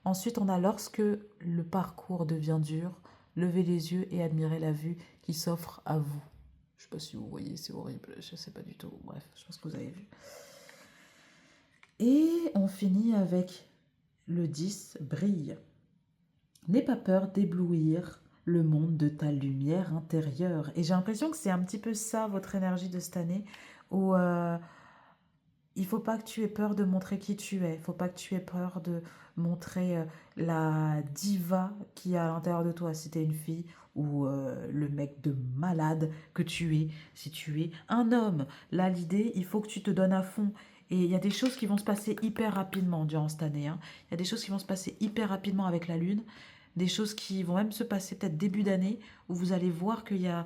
Ensuite, on a lorsque le parcours devient dur, levez les yeux et admirez la vue qui s'offre à vous. Je ne sais pas si vous voyez, c'est horrible, je ne sais pas du tout. Bref, je pense que vous avez vu. Et on finit avec le 10, brille. N'aie pas peur d'éblouir le monde de ta lumière intérieure. Et j'ai l'impression que c'est un petit peu ça, votre énergie de cette année, où il faut pas que tu aies peur de montrer qui tu es. Il faut pas que tu aies peur de montrer la diva qui est à l'intérieur de toi, si tu es une fille, ou le mec de malade que tu es, si tu es un homme. Là, l'idée, il faut que tu te donnes à fond. Et il y a des choses qui vont se passer hyper rapidement durant cette année, hein. Il y a des choses qui vont se passer hyper rapidement avec la lune. Des choses qui vont même se passer peut-être début d'année, où vous allez voir il y a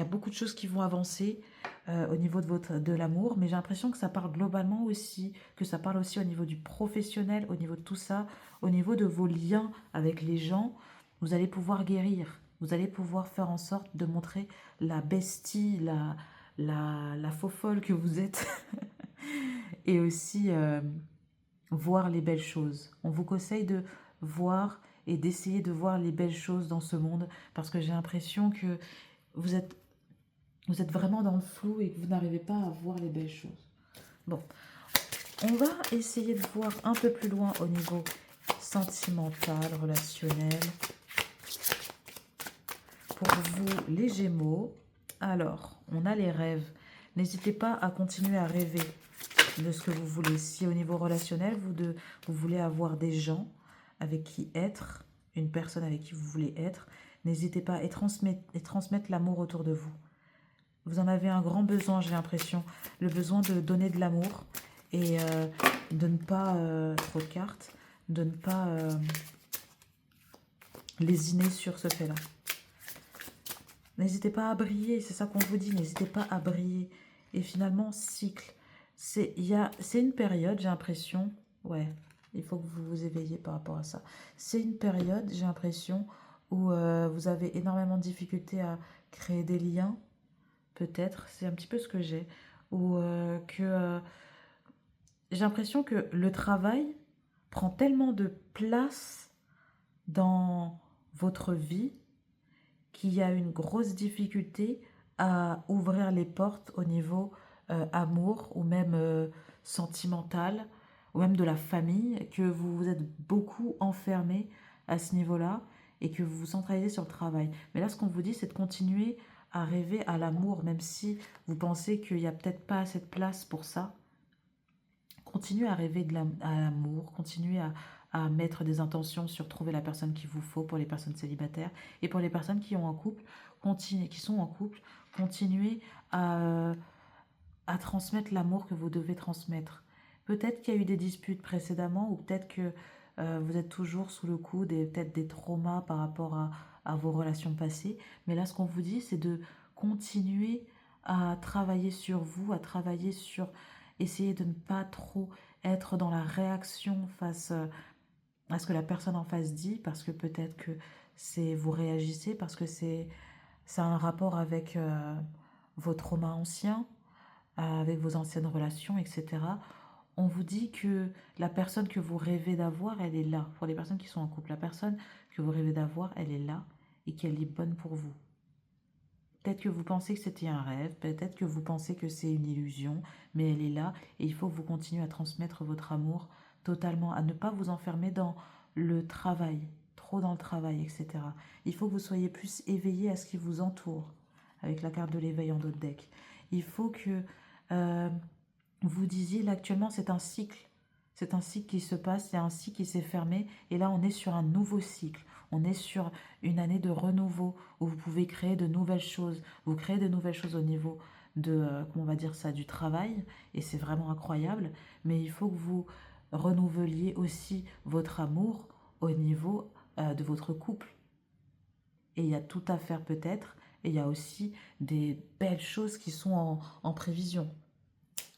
beaucoup de choses qui vont avancer au niveau de l'amour, mais j'ai l'impression que ça parle globalement aussi, que ça parle aussi au niveau du professionnel, au niveau de tout ça, au niveau de vos liens avec les gens. Vous allez pouvoir guérir, vous allez pouvoir faire en sorte de montrer la bestie, la faux folle que vous êtes, et aussi voir les belles choses. On vous conseille de voir et d'essayer de voir les belles choses dans ce monde, parce que j'ai l'impression que vous êtes vraiment dans le flou et que vous n'arrivez pas à voir les belles choses. Bon, on va essayer de voir un peu plus loin au niveau sentimental, relationnel. Pour vous, les Gémeaux, alors, on a les rêves. N'hésitez pas à continuer à rêver de ce que vous voulez. Si au niveau relationnel, vous voulez avoir des gens avec qui être, une personne avec qui vous voulez être, n'hésitez pas à transmettre l'amour autour de vous. Vous en avez un grand besoin, j'ai l'impression. Le besoin de donner de l'amour et de ne pas, trop de cartes, de ne pas lésiner sur ce fait-là. N'hésitez pas à briller, c'est ça qu'on vous dit, n'hésitez pas à briller. Et finalement, cycle. C'est une période, j'ai l'impression, ouais, il faut que vous vous éveillez par rapport à ça. C'est une période, j'ai l'impression, où vous avez énormément de difficultés à créer des liens, peut-être, c'est un petit peu ce que j'ai, ou j'ai l'impression que le travail prend tellement de place dans votre vie qu'il y a une grosse difficulté à ouvrir les portes au niveau amour ou même sentimental ou même de la famille, que vous vous êtes beaucoup enfermé à ce niveau-là et que vous vous centralisez sur le travail. Mais là, ce qu'on vous dit, c'est de continuer à rêver à l'amour, même si vous pensez qu'il n'y a peut-être pas assez de place pour ça. Continuez à rêver à l'amour, continuez à mettre des intentions sur trouver la personne qu'il vous faut pour les personnes célibataires. Et pour les personnes qui sont en couple, continuez à transmettre l'amour que vous devez transmettre. Peut-être qu'il y a eu des disputes précédemment, ou peut-être que vous êtes toujours sous le coup peut-être des traumas par rapport à vos relations passées. Mais là, ce qu'on vous dit, c'est de continuer à travailler sur vous, à travailler sur... Essayer de ne pas trop être dans la réaction face à ce que la personne en face dit, parce que peut-être que vous réagissez, parce que ça a un rapport avec vos traumas anciens, avec vos anciennes relations, etc. On vous dit que la personne que vous rêvez d'avoir, elle est là. Pour les personnes qui sont en couple, la personne que vous rêvez d'avoir, elle est là et qu'elle est bonne pour vous. Peut-être que vous pensez que c'était un rêve, peut-être que vous pensez que c'est une illusion, mais elle est là et il faut que vous continuiez à transmettre votre amour totalement, à ne pas vous enfermer dans le travail, trop dans le travail, etc. Il faut que vous soyez plus éveillé à ce qui vous entoure, avec la carte de l'éveil en dos de deck. Il faut que vous disiez, là actuellement, c'est un cycle. C'est un cycle qui se passe, c'est un cycle qui s'est fermé, et là on est sur un nouveau cycle. On est sur une année de renouveau où vous pouvez créer de nouvelles choses. Vous créez de nouvelles choses au niveau de, comment on va dire ça, du travail, et c'est vraiment incroyable. Mais il faut que vous renouveliez aussi votre amour au niveau de votre couple. Et il y a tout à faire peut-être, et il y a aussi des belles choses qui sont en prévision.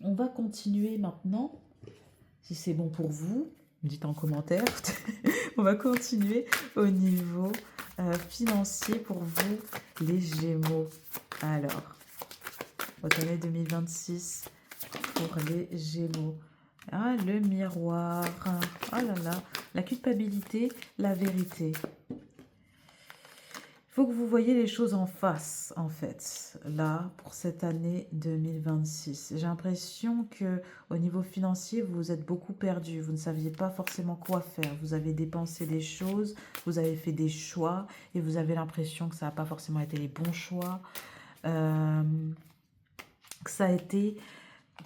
On va continuer maintenant, si c'est bon pour vous, dites en commentaire. On va continuer au niveau financier pour vous, les Gémeaux. Alors, votre année 2026 pour les Gémeaux. Ah, le miroir. Ah là là, la culpabilité, la vérité. Il faut que vous voyez les choses en face, en fait, là, pour cette année 2026. J'ai l'impression que au niveau financier, vous êtes beaucoup perdu. Vous ne saviez pas forcément quoi faire. Vous avez dépensé des choses, vous avez fait des choix, et vous avez l'impression que ça n'a pas forcément été les bons choix, que ça a été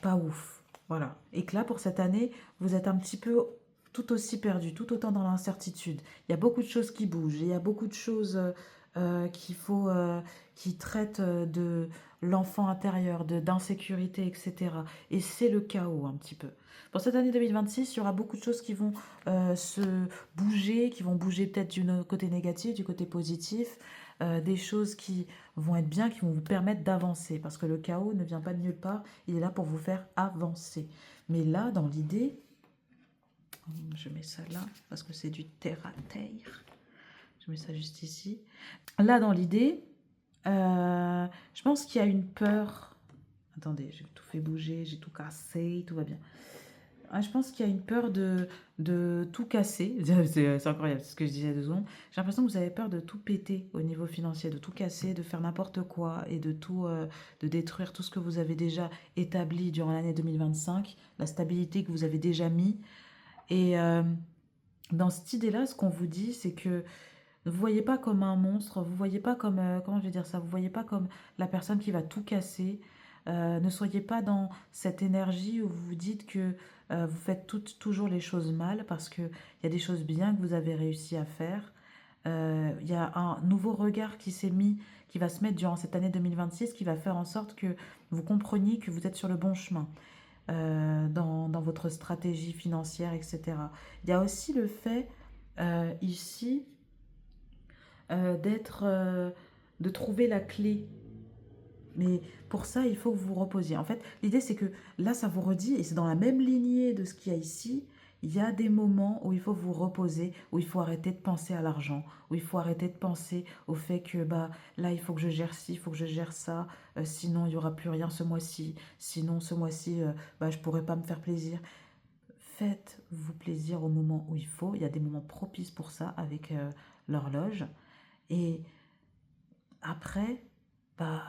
pas ouf. Voilà. Et que là, pour cette année, vous êtes un petit peu tout aussi perdu, tout autant dans l'incertitude. Il y a beaucoup de choses qui bougent, et il y a beaucoup de choses qui traitent de l'enfant intérieur, d'insécurité, etc. Et c'est le chaos un petit peu. Pour cette année 2026, il y aura beaucoup de choses qui vont se bouger, qui vont bouger peut-être du côté négatif, du côté positif, des choses qui vont être bien, qui vont vous permettre d'avancer. Parce que le chaos ne vient pas de nulle part, il est là pour vous faire avancer. Mais là, dans l'idée, je mets ça là, parce que c'est du terre à terre. Je mets ça juste ici. Là, dans l'idée, je pense qu'il y a une peur. Attendez, j'ai tout fait bouger, j'ai tout cassé, tout va bien. Je pense qu'il y a une peur de tout casser. C'est incroyable, c'est ce que je disais il y a 2 secondes. J'ai l'impression que vous avez peur de tout péter au niveau financier, de tout casser, de faire n'importe quoi et de tout, de détruire tout ce que vous avez déjà établi durant l'année 2025, la stabilité que vous avez déjà mis. Et dans cette idée-là, ce qu'on vous dit, c'est que ne vous voyez pas comme un monstre, vous voyez pas comme, comment je vais dire ça, vous voyez pas comme la personne qui va tout casser. Ne soyez pas dans cette énergie où vous vous dites que vous faites toujours les choses mal parce qu'il y a des choses bien que vous avez réussi à faire. Il y a un nouveau regard qui s'est mis, qui va se mettre durant cette année 2026, qui va faire en sorte que vous compreniez que vous êtes sur le bon chemin dans votre stratégie financière, etc. Il y a aussi le fait ici de trouver la clé. Mais pour ça, il faut que vous vous reposiez. En fait, l'idée, c'est que là, ça vous redit, et c'est dans la même lignée de ce qu'il y a ici, il y a des moments où il faut vous reposer, où il faut arrêter de penser à l'argent, où il faut arrêter de penser au fait que bah, là, il faut que je gère ci, il faut que je gère ça, sinon il n'y aura plus rien ce mois-ci, sinon ce mois-ci, bah, je ne pourrai pas me faire plaisir. Faites-vous plaisir au moment où il faut. Il y a des moments propices pour ça avec l'horloge. Et après, bah,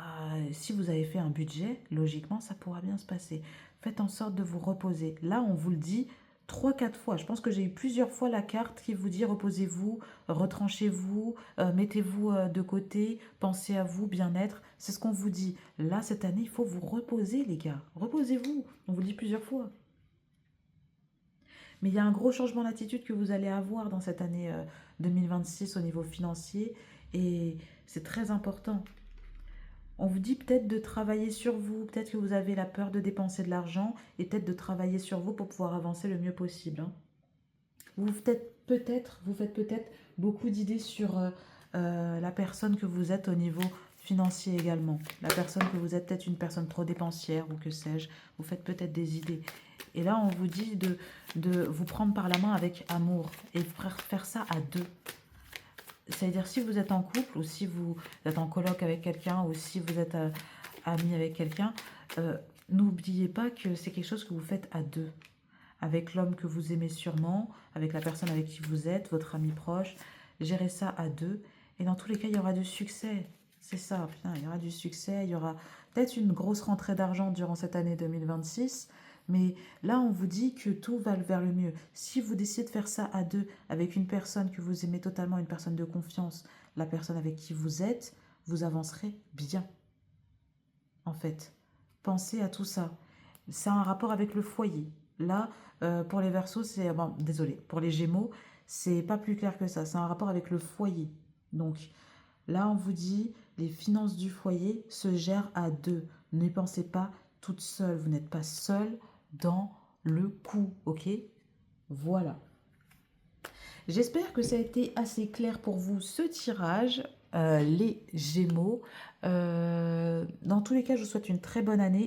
si vous avez fait un budget, logiquement, ça pourra bien se passer. Faites en sorte de vous reposer. Là, on vous le dit 3-4 fois. Je pense que j'ai eu plusieurs fois la carte qui vous dit reposez-vous, retranchez-vous, mettez-vous de côté, pensez à vous, bien-être. C'est ce qu'on vous dit. Là, cette année, il faut vous reposer, les gars. Reposez-vous. On vous le dit plusieurs fois. Mais il y a un gros changement d'attitude que vous allez avoir dans cette année 2026 au niveau financier. Et c'est très important. On vous dit peut-être de travailler sur vous, peut-être que vous avez la peur de dépenser de l'argent et peut-être de travailler sur vous pour pouvoir avancer le mieux possible. Hein. Vous faites peut-être beaucoup d'idées sur la personne que vous êtes au niveau financier également. La personne que vous êtes, peut-être une personne trop dépensière ou que sais-je. Vous faites peut-être des idées. Et là, on vous dit de vous prendre par la main avec amour et faire ça à deux. C'est-à-dire si vous êtes en couple ou si vous êtes en coloc avec quelqu'un ou si vous êtes ami avec quelqu'un, n'oubliez pas que c'est quelque chose que vous faites à deux. Avec l'homme que vous aimez sûrement, avec la personne avec qui vous êtes, votre ami proche. Gérez ça à deux. Et dans tous les cas, il y aura du succès. C'est ça, putain, il y aura du succès. Il y aura peut-être une grosse rentrée d'argent durant cette année 2026. Mais là, on vous dit que tout va vers le mieux. Si vous décidez de faire ça à deux, avec une personne que vous aimez totalement, une personne de confiance, la personne avec qui vous êtes, vous avancerez bien, en fait. Pensez à tout ça. Ça a un rapport avec le foyer. Là, pour les Verseaux, c'est... Bon, désolé, pour les Gémeaux, c'est pas plus clair que ça. C'est un rapport avec le foyer. Donc, là, on vous dit, les finances du foyer se gèrent à deux. Ne pensez pas toute seule. Vous n'êtes pas seule dans le coup, ok? Voilà. J'espère que ça a été assez clair pour vous, ce tirage, les Gémeaux. Dans tous les cas, je vous souhaite une très bonne année.